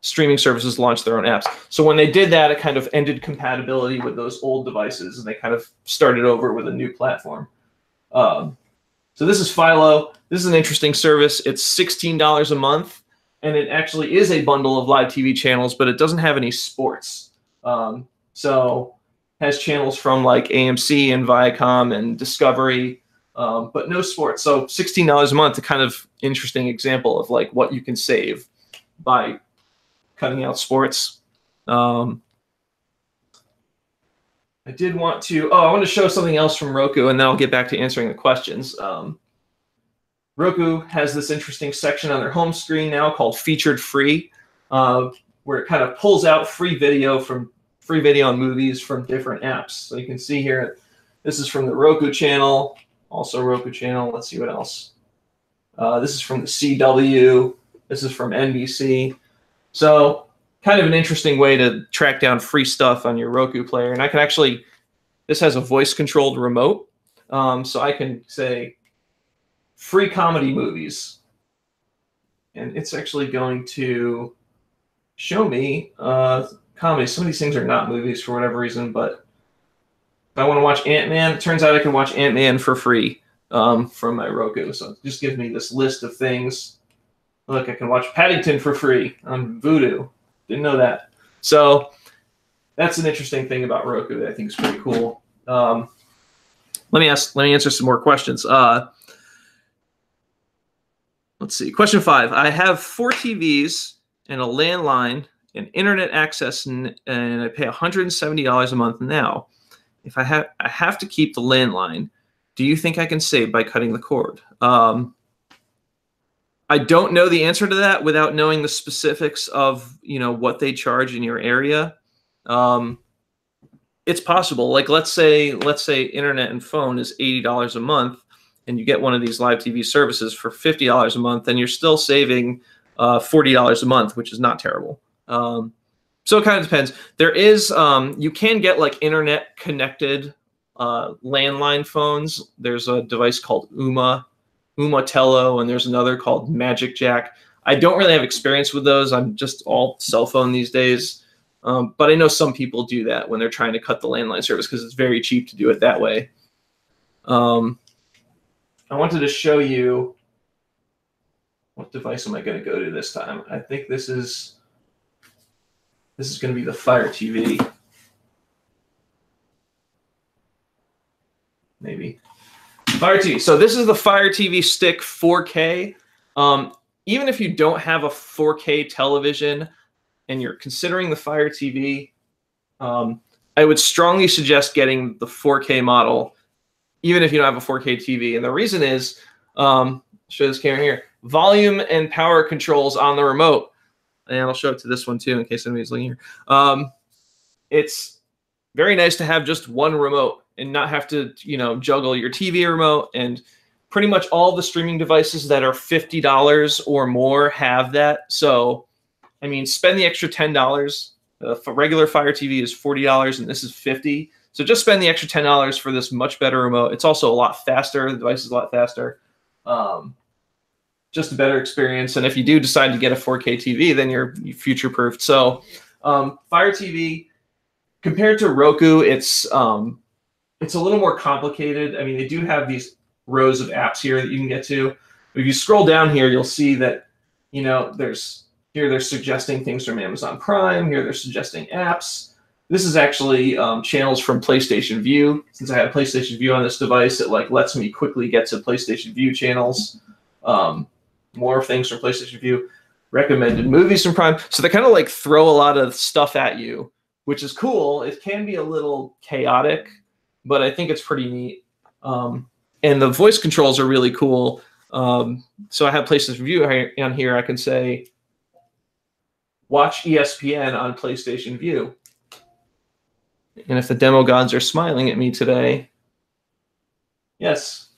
streaming services launch their own apps. So when they did that, it kind of ended compatibility with those old devices, and they kind of started over with a new platform. So this is Philo. This is an interesting service. It's $16 a month, and it actually is a bundle of live TV channels, but it doesn't have any sports. So it has channels from like AMC and Viacom and Discovery, but no sports. So $16 a month, a kind of interesting example of like what you can save by cutting out sports. I want to show something else from Roku, and then I'll get back to answering the questions. Roku has this interesting section on their home screen now called Featured Free, where it kind of pulls out free video and movies from different apps. So you can see here, this is from the Roku channel, also Roku channel. Let's see what else. This is from the CW. This is from NBC. So kind of an interesting way to track down free stuff on your Roku player. And I can actually, this has a voice-controlled remote. So I can say, free comedy movies. And it's actually going to show me comedy. Some of these things are not movies for whatever reason, but if I want to watch Ant-Man, it turns out I can watch Ant-Man for free from my Roku. So it just gives me this list of things. Look, I can watch Paddington for free on Vudu. Didn't know that. So that's an interesting thing about Roku that I think is pretty cool. Let me answer some more questions. Let's see. Question 5. I have 4 TVs and a landline and internet access, and I pay $170 a month now. If I have to keep the landline, do you think I can save by cutting the cord? I don't know the answer to that without knowing the specifics of, what they charge in your area. It's possible. Like let's say internet and phone is $80 a month, and you get one of these live TV services for $50 a month, then you're still saving $40 a month, which is not terrible. So it kind of depends. There is, you can get like internet connected landline phones. There's a device called Umatello, and there's another called Magic Jack. I don't really have experience with those. I'm just all cell phone these days. But I know some people do that when they're trying to cut the landline service because it's very cheap to do it that way. I wanted to show you, what device am I going to go to this time? I think this is going to be the Fire TV. Maybe. Fire TV. So this is the Fire TV Stick 4K. Even if you don't have a 4K television and you're considering the Fire TV, I would strongly suggest getting the 4K model, even if you don't have a 4K TV. And the reason is, show this camera here, volume and power controls on the remote. And I'll show it to this one too, in case anybody's looking here. It's very nice to have just one remote and not have to, juggle your TV remote. And pretty much all the streaming devices that are $50 or more have that. So, I mean, spend the extra $10. For regular Fire TV is $40, and this is $50. So just spend the extra $10 for this much better remote. It's also a lot faster. The device is a lot faster. Just a better experience. And if you do decide to get a 4K TV, then you're future-proofed. So Fire TV, compared to Roku, it's a little more complicated. I mean, they do have these rows of apps here that you can get to. But if you scroll down here, you'll see that, they're suggesting things from Amazon Prime. Here they're suggesting apps. This is actually channels from PlayStation Vue. Since I have PlayStation Vue on this device, it lets me quickly get to PlayStation Vue channels. More things from PlayStation Vue. Recommended movies from Prime. So they kind of throw a lot of stuff at you, which is cool. It can be a little chaotic, but I think it's pretty neat. And the voice controls are really cool. So I have PlayStation Vue on here. I can say, watch ESPN on PlayStation Vue. And if the demo gods are smiling at me today, yes,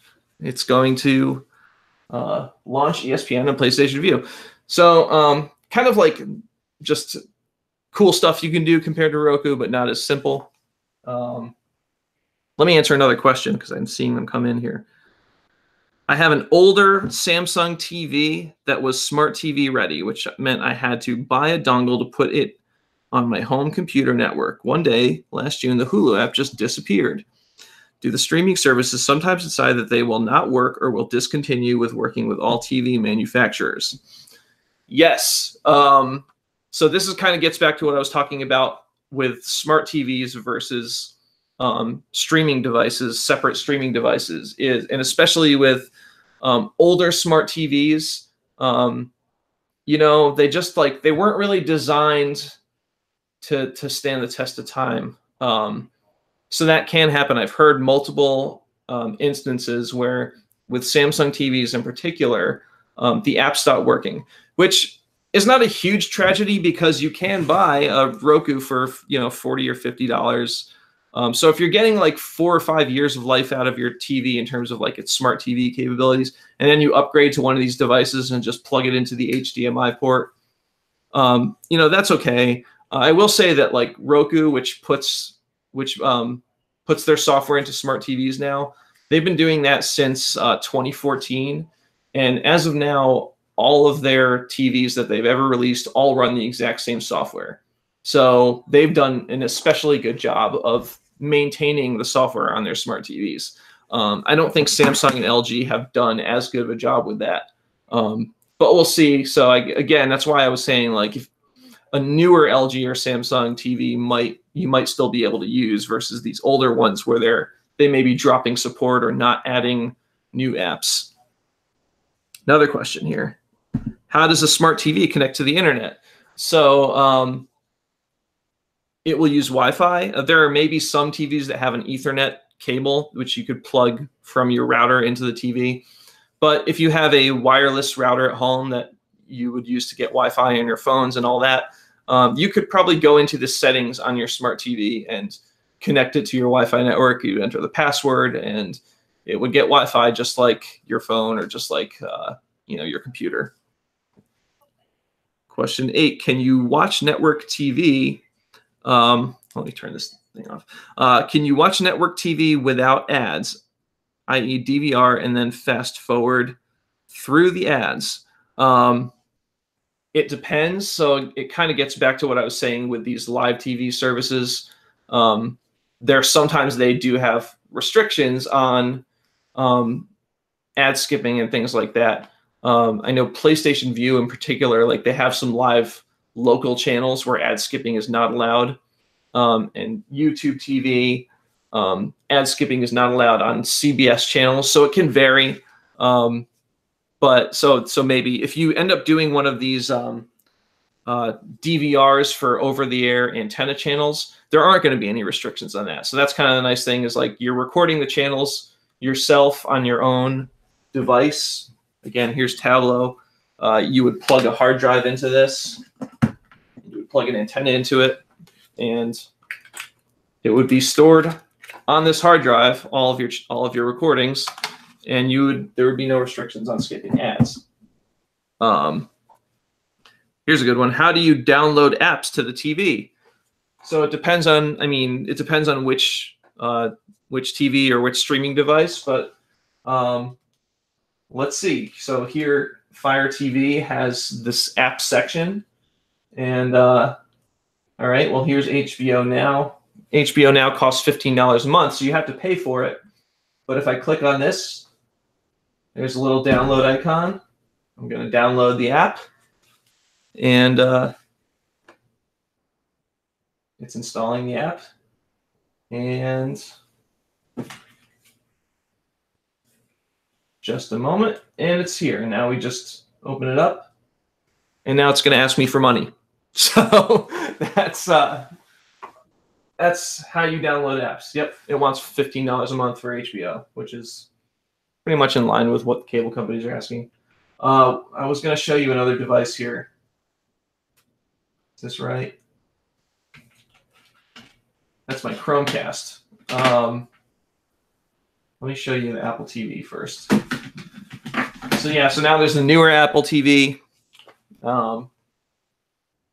it's going to launch ESPN on PlayStation Vue. So kind of just cool stuff you can do compared to Roku, but not as simple. Let me answer another question because I'm seeing them come in here. I have an older Samsung TV that was smart TV ready, which meant I had to buy a dongle to put it on my home computer network. One day, last June, the Hulu app just disappeared. Do the streaming services sometimes decide that they will not work or will discontinue with working with all TV manufacturers? Yes. So this is kind of gets back to what I was talking about with smart TVs versus streaming devices, separate streaming devices, and especially with older smart TVs, they just they weren't really designed to stand the test of time. So that can happen. I've heard multiple instances where with Samsung TVs in particular, the app stopped working, which is not a huge tragedy because you can buy a Roku for $40 or $50. So if you're getting 4 or 5 years of life out of your TV in terms of its smart TV capabilities, and then you upgrade to one of these devices and just plug it into the HDMI port, that's okay. I will say that Roku, which puts their software into smart TVs now, they've been doing that since 2014, and as of now, all of their TVs that they've ever released all run the exact same software. So they've done an especially good job of maintaining the software on their smart TVs. I don't think Samsung and LG have done as good of a job with that, but we'll see. So again, that's why I was saying if a newer LG or Samsung TV you might still be able to use versus these older ones where they may be dropping support or not adding new apps. Another question here. How does a smart TV connect to the internet? So it will use Wi-Fi. There are maybe some TVs that have an Ethernet cable, which you could plug from your router into the TV. But if you have a wireless router at home that you would use to get Wi-Fi on your phones and all that, you could probably go into the settings on your smart TV and connect it to your Wi-Fi network. You enter the password, and it would get Wi-Fi just like your phone or just like your computer. Question 8: Can you watch network TV? Let me turn this thing off. Can you watch network TV without ads, i.e. DVR, and then fast forward through the ads? It depends. So it kind of gets back to what I was saying with these live TV services. Sometimes they do have restrictions on ad skipping and things like that. I know PlayStation Vue in particular, like they have some live local channels where ad skipping is not allowed. And YouTube TV, ad skipping is not allowed on CBS channels. So it can vary. But so maybe if you end up doing one of these DVRs for over-the-air antenna channels, there aren't going to be any restrictions on that. So that's kind of the nice thing, is like you're recording the channels yourself on your own device. Again, here's Tableau. You would plug a hard drive into this. You would plug an antenna into it, and it would be stored on this hard drive, all of your recordings, and there would be no restrictions on skipping ads. Here's a good one. How do you download apps to the TV? So it depends on, which TV or which streaming device, but let's see. So here, Fire TV has this app section, and all right, well, here's HBO Now. HBO Now costs $15 a month, so you have to pay for it. But if I click on this, there's a little download icon. I'm going to download the app, and it's installing the app. And just a moment, and it's here. Now we just open it up, and now it's going to ask me for money. So that's how you download apps. Yep, it wants $15 a month for HBO, which is pretty much in line with what the cable companies are asking. I was going to show you another device here. Is this right? That's my Chromecast. Let me show you the Apple TV first. So yeah, so now there's the newer Apple TV.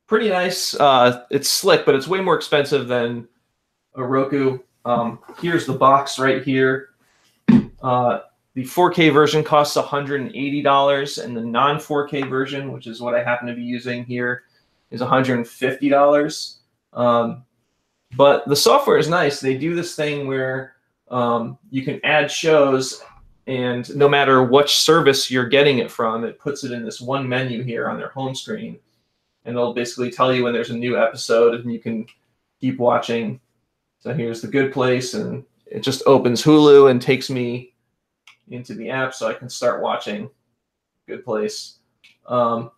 Pretty nice. It's slick, but it's way more expensive than a Roku. Here's the box right here. The 4K version costs $180, and the non-4K version, which is what I happen to be using here, is $150. But the software is nice. They do this thing where you can add shows, and no matter which service you're getting it from, it puts it in this one menu here on their home screen. And it'll basically tell you when there's a new episode, and you can keep watching. So here's The Good Place, and it just opens Hulu and takes me into the app so I can start watching Good Place. And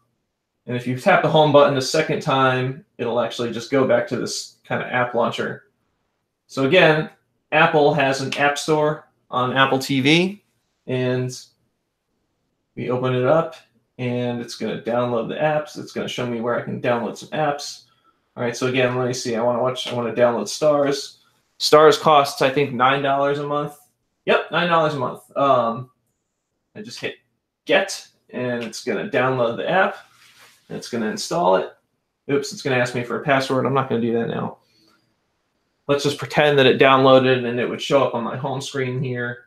if you tap the home button a second time, it'll actually just go back to this kind of app launcher. So again, Apple has an app store on Apple TV, and we open it up, and it's going to download the apps. It's going to show me where I can download some apps. All right, so again, let me see. I want to download Stars. Stars costs, I think, $9 a month. Yep, $9 a month. I just hit Get, and it's going to download the app, and it's going to install it. Oops, it's going to ask me for a password. I'm not going to do that now. Let's just pretend that it downloaded, and it would show up on my home screen here,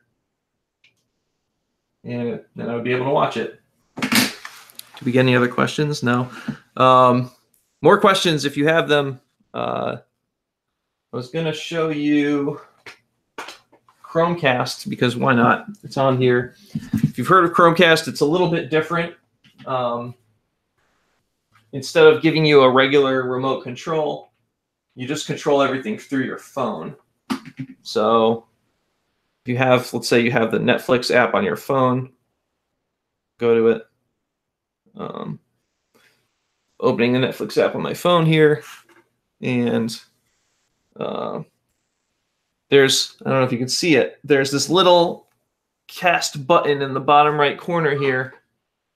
and then I would be able to watch it. Do we get any other questions? No. More questions if you have them. I was going to show you Chromecast, because why not? It's on here. If you've heard of Chromecast, it's a little bit different. Instead of giving you a regular remote control, you just control everything through your phone. So if you have, let's say you have the Netflix app on your phone, go to it. Opening the Netflix app on my phone here, and there's, I don't know if you can see it, there's this little cast button in the bottom right corner here.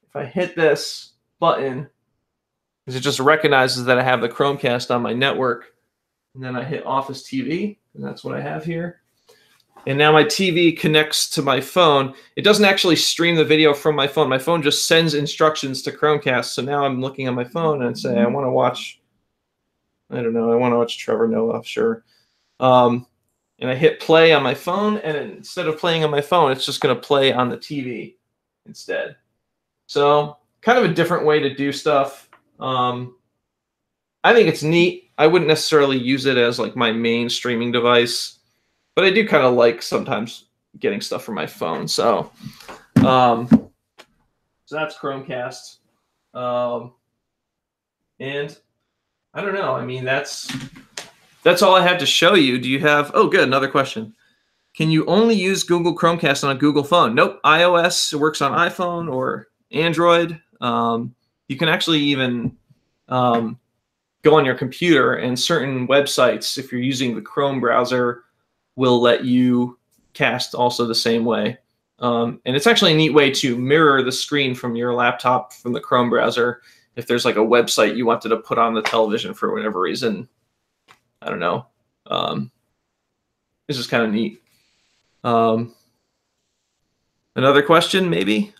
If I hit this button, it just recognizes that I have the Chromecast on my network, and then I hit Office TV, and that's what I have here. And now my TV connects to my phone. It doesn't actually stream the video from my phone. My phone just sends instructions to Chromecast. So now I'm looking at my phone and say, I want to watch, I don't know, I want to watch Trevor Noah, sure. And I hit play on my phone, and instead of playing on my phone, it's just going to play on the TV instead. So kind of a different way to do stuff. I think it's neat. I wouldn't necessarily use it as like my main streaming device, but I do kind of like sometimes getting stuff from my phone. So, so that's Chromecast. And I don't know. I mean, that's all I have to show you. Do you have? Oh, good. Another question. Can you only use Google Chromecast on a Google phone? Nope. iOS, it works on iPhone or Android. You can actually even go on your computer, and certain websites, if you're using the Chrome browser, will let you cast also the same way. And it's actually a neat way to mirror the screen from your laptop from the Chrome browser. If there's like a website you wanted to put on the television for whatever reason, I don't know. This is kind of neat. Another question, maybe?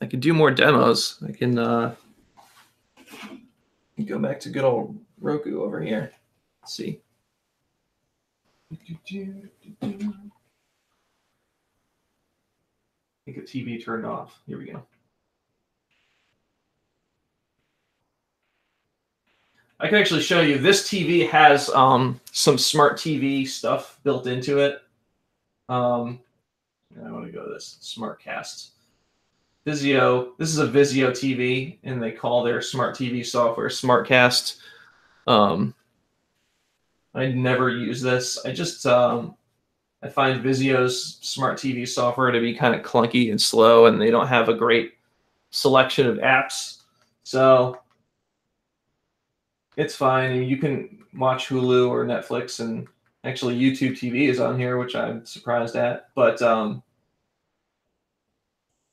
I could do more demos. I can go back to good old Roku over here. Let's see. I think the TV turned off. Here we go. I can actually show you. This TV has some smart TV stuff built into it. I want to go to this SmartCast. Vizio. This is a Vizio TV, and they call their smart TV software SmartCast. I never use this. I just I find Vizio's smart TV software to be kind of clunky and slow, and they don't have a great selection of apps. So it's fine. You can watch Hulu or Netflix, and actually YouTube TV is on here, which I'm surprised at. But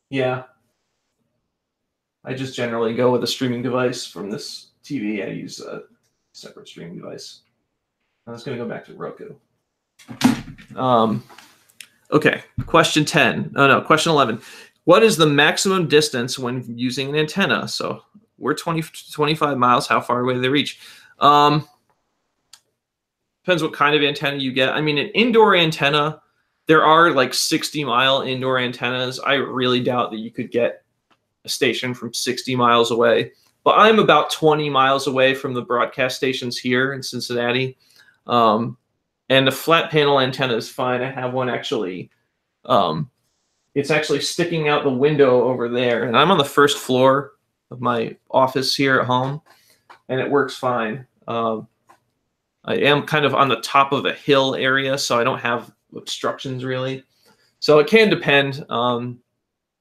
yeah, I just generally go with a streaming device from this TV. I use a separate streaming device. I was going to go back to Roku. Okay, question 10. Oh no, question 11. What is the maximum distance when using an antenna? So we're 25 miles. How far away do they reach? Depends what kind of antenna you get. I mean, an indoor antenna, there are like 60-mile indoor antennas. I really doubt that you could get a station from 60 miles away. But I'm about 20 miles away from the broadcast stations here in Cincinnati. And the flat panel antenna is fine. I have one actually. It's actually sticking out the window over there. And I'm on the first floor of my office here at home, and it works fine. I am kind of on the top of a hill area, so I don't have obstructions really. So it can depend. And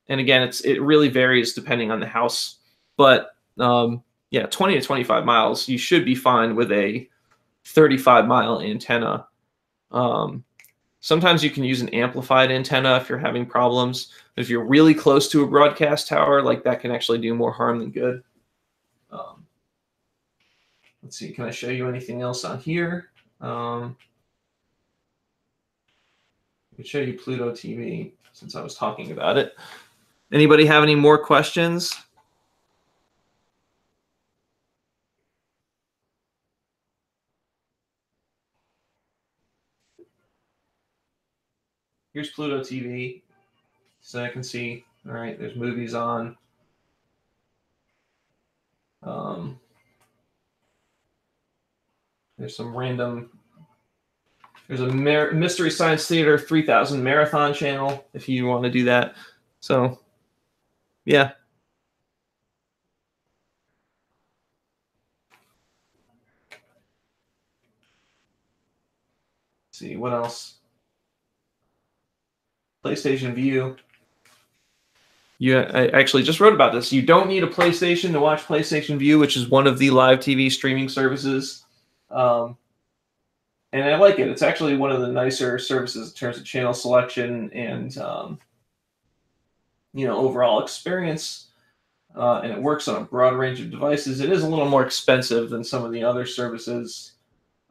again, it really varies depending on the house. But yeah, 20 to 25 miles, you should be fine with a 35-mile antenna. Sometimes you can use an amplified antenna if you're having problems. If you're really close to a broadcast tower, like that can actually do more harm than good. Let's see, can I show you anything else on here? I can show you Pluto TV since I was talking about it. Anybody have any more questions? Here's Pluto TV. So I can see, all right, there's movies on. There's some random, there's a Mystery Science Theater 3000 marathon channel if you want to do that. So, yeah. Let's see, what else? PlayStation Vue. I actually just wrote about this. You don't need a PlayStation to watch PlayStation Vue, which is one of the live TV streaming services. And I like it. It's actually one of the nicer services in terms of channel selection and overall experience. And it works on a broad range of devices. It is a little more expensive than some of the other services.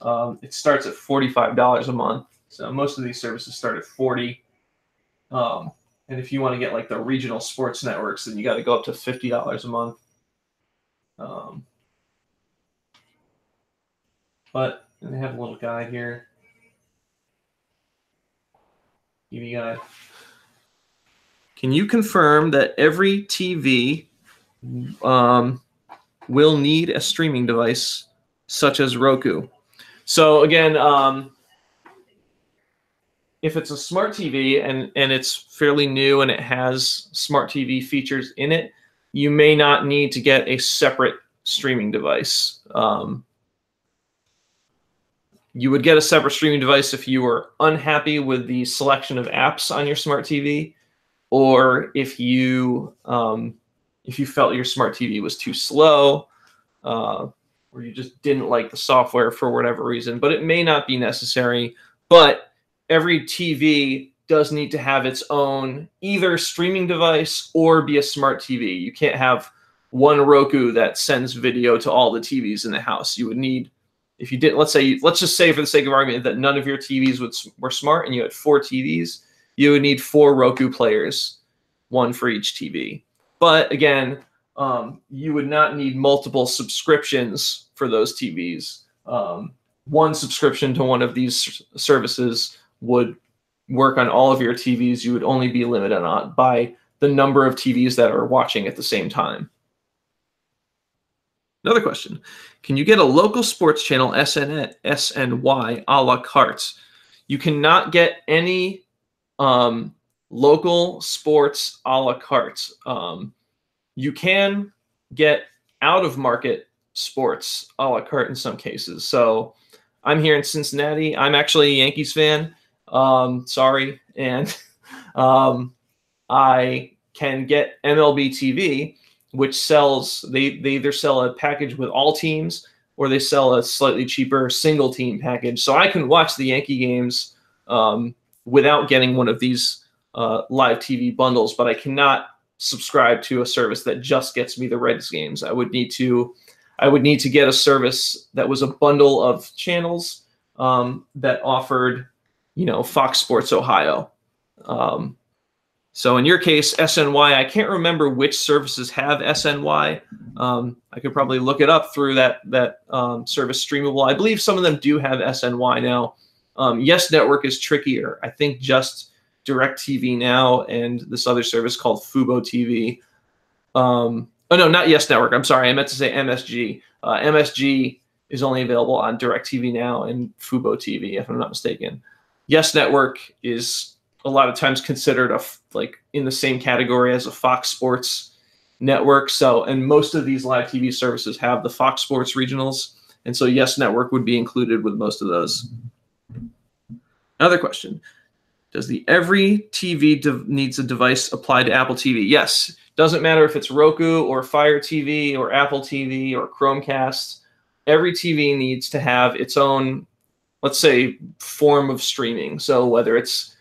It starts at $45 a month. So most of these services start at $40. And if you want to get like the regional sports networks, then you got to go up to $50 a month. But they have a little guide here. TV guide. Can you confirm that every TV will need a streaming device such as Roku? So again, if it's a smart TV and it's fairly new and it has smart TV features in it, you may not need to get a separate streaming device. You would get a separate streaming device if you were unhappy with the selection of apps on your smart TV, or if you felt your smart TV was too slow, or you just didn't like the software for whatever reason. But it may not be necessary. But every TV does need to have its own either streaming device or be a smart TV. You can't have one Roku that sends video to all the TVs in the house. You would need, if you did, let's just say for the sake of argument that none of your TVs were smart and you had 4 TVs, you would need 4 Roku players, 1 for each TV. But again, you would not need multiple subscriptions for those TVs. One subscription to one of these services would work on all of your TVs. You would only be limited by the number of TVs that are watching at the same time. Another question. Can you get a local sports channel SNY a la carte? You cannot get any local sports a la carte. You can get out-of-market sports a la carte in some cases. So I'm here in Cincinnati. I'm actually a Yankees fan. Sorry. And I can get MLB TV, which sells, they either sell a package with all teams or they sell a slightly cheaper single team package. So I can watch the Yankee games without getting one of these live TV bundles, but I cannot subscribe to a service that just gets me the Reds games. I would need to get a service that was a bundle of channels that offered, Fox Sports Ohio. So in your case, SNY, I can't remember which services have SNY. I could probably look it up through that service Streamable. I believe some of them do have SNY now. Yes Network is trickier. I think just DirecTV Now and this other service called Fubo TV. Oh, no, not Yes Network. I'm sorry. I meant to say MSG. MSG is only available on DirecTV Now and Fubo TV, if I'm not mistaken. Yes Network is a lot of times considered in the same category as a Fox Sports network. So, and most of these live TV services have the Fox Sports regionals. And so Yes Network would be included with most of those. Another question. Does the every TV needs a device applied to Apple TV? Yes. Doesn't matter if it's Roku or Fire TV or Apple TV or Chromecast. Every TV needs to have its own, let's say, form of streaming. So whether it's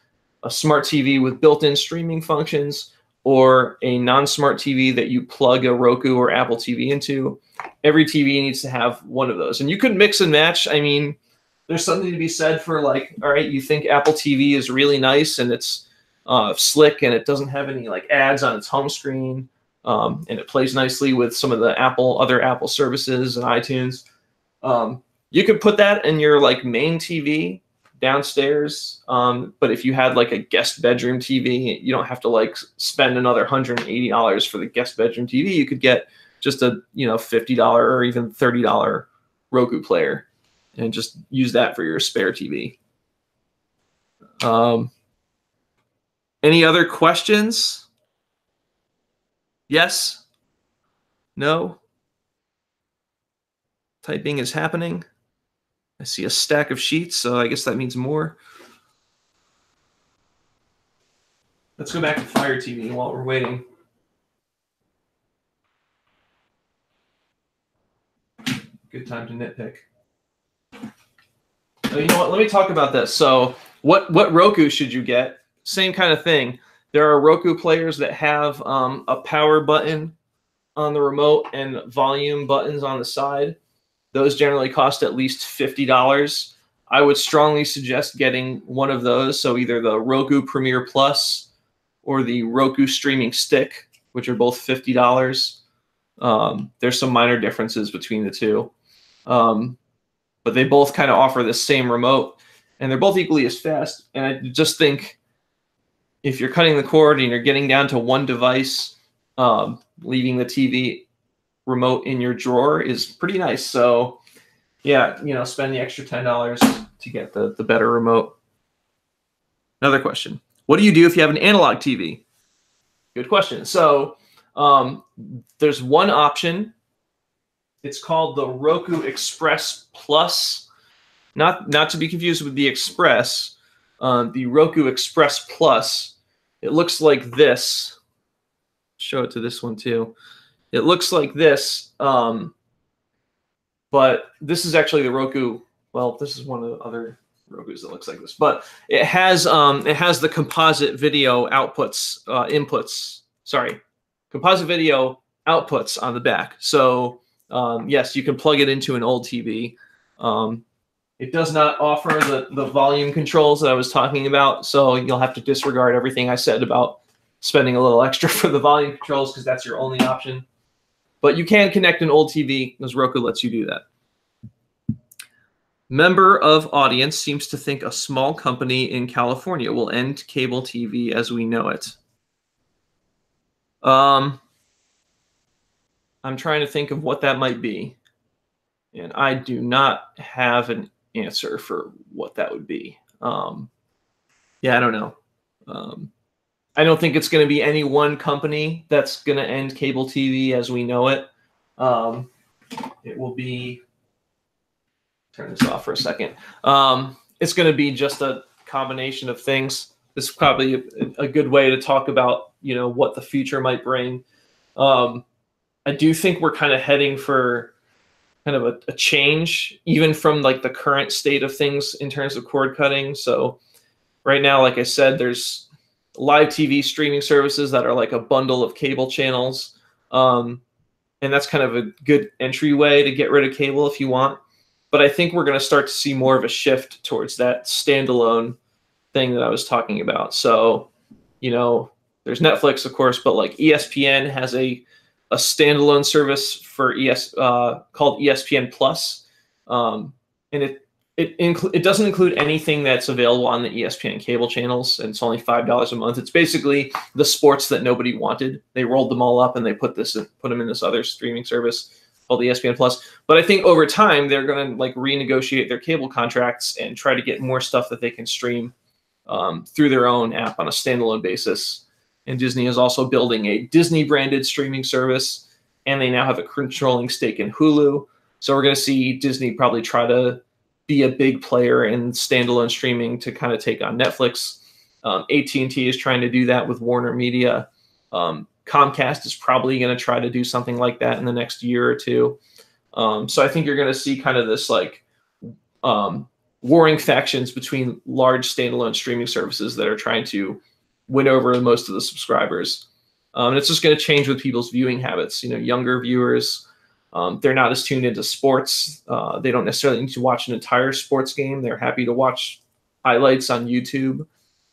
a smart TV with built-in streaming functions or a non-smart TV that you plug a Roku or Apple TV into, every TV needs to have one of those. And you could mix and match. I mean, there's something to be said for all right, you think Apple TV is really nice and it's slick and it doesn't have any ads on its home screen, and it plays nicely with some of the other Apple services and iTunes. You could put that in your main TV downstairs, but if you had a guest bedroom TV, you don't have to spend another $180 for the guest bedroom TV. You could get just a $50 or even $30 Roku player and just use that for your spare TV. Any other questions? Yes? No? Typing is happening. I see a stack of sheets, so I guess that means more. Let's go back to Fire TV while we're waiting. Good time to nitpick. Oh, you know what? Let me talk about this. So, what Roku should you get? Same kind of thing. There are Roku players that have a power button on the remote and volume buttons on the side. Those generally cost at least $50. I would strongly suggest getting one of those. So either the Roku Premiere Plus or the Roku Streaming Stick, which are both $50. There's some minor differences between the two. But they both kind of offer the same remote, and they're both equally as fast. And I just think if you're cutting the cord and you're getting down to one device, leaving the TV remote in your drawer is pretty nice. So yeah, spend the extra $10 to get the better remote. Another question. What do you do if you have an analog TV? Good question. So there's one option. It's called the Roku Express Plus. Not to be confused with the Express. The Roku Express Plus. It looks like this. Show it to this one too. It looks like this, but this is actually the Roku. Well, this is one of the other Rokus that looks like this, but it has the composite video outputs, inputs. Sorry, composite video outputs on the back. So yes, you can plug it into an old TV. It does not offer the volume controls that I was talking about, so you'll have to disregard everything I said about spending a little extra for the volume controls because that's your only option. But you can connect an old TV because Roku lets you do that. Member of audience seems to think a small company in California will end cable TV as we know it. I'm trying to think of what that might be. And I do not have an answer for what that would be. Yeah, I don't know. I don't think it's going to be any one company that's going to end cable TV as we know it. It will be, turn this off for a second. It's going to be just a combination of things. This is probably a good way to talk about, what the future might bring. I do think we're kind of heading for kind of a change, even from like the current state of things in terms of cord cutting. So right now, like I said, there's live TV streaming services that are like a bundle of cable channels. And that's kind of a good entryway to get rid of cable if you want. But I think we're going to start to see more of a shift towards that standalone thing that I was talking about. So, there's Netflix, of course, but like ESPN has a standalone service for called ESPN Plus, and it doesn't include anything that's available on the ESPN cable channels, and it's only $5 a month. It's basically the sports that nobody wanted. They rolled them all up and they put them in this other streaming service called ESPN Plus. But I think over time they're going to like renegotiate their cable contracts and try to get more stuff that they can stream through their own app on a standalone basis. And Disney is also building a Disney branded streaming service, and they now have a controlling stake in Hulu. So we're going to see Disney probably try to be a big player in standalone streaming to kind of take on Netflix. AT&T is trying to do that with Warner Media. Comcast is probably going to try to do something like that in the next year or two. So I think you're going to see kind of this like warring factions between large standalone streaming services that are trying to win over most of the subscribers. And it's just going to change with people's viewing habits. Younger viewers, they're not as tuned into sports. They don't necessarily need to watch an entire sports game. They're happy to watch highlights on YouTube.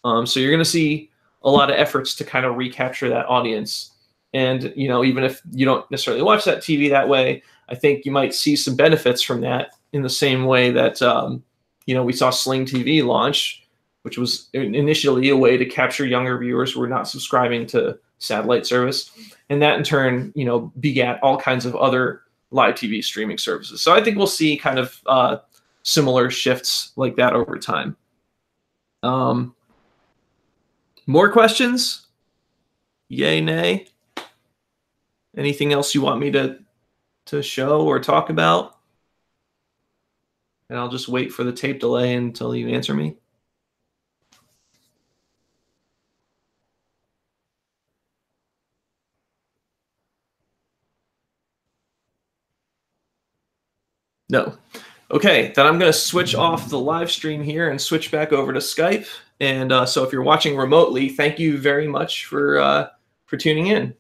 So you're going to see a lot of efforts to kind of recapture that audience. And, even if you don't necessarily watch that TV that way, I think you might see some benefits from that in the same way that, we saw Sling TV launch, which was initially a way to capture younger viewers who were not subscribing to satellite service. And that in turn, begat all kinds of other live TV streaming services. So I think we'll see kind of similar shifts like that over time. More questions? Yay, nay? Anything else you want me to show or talk about? And I'll just wait for the tape delay until you answer me. No. Okay, then I'm going to switch off the live stream here and switch back over to Skype. And so if you're watching remotely, thank you very much for tuning in.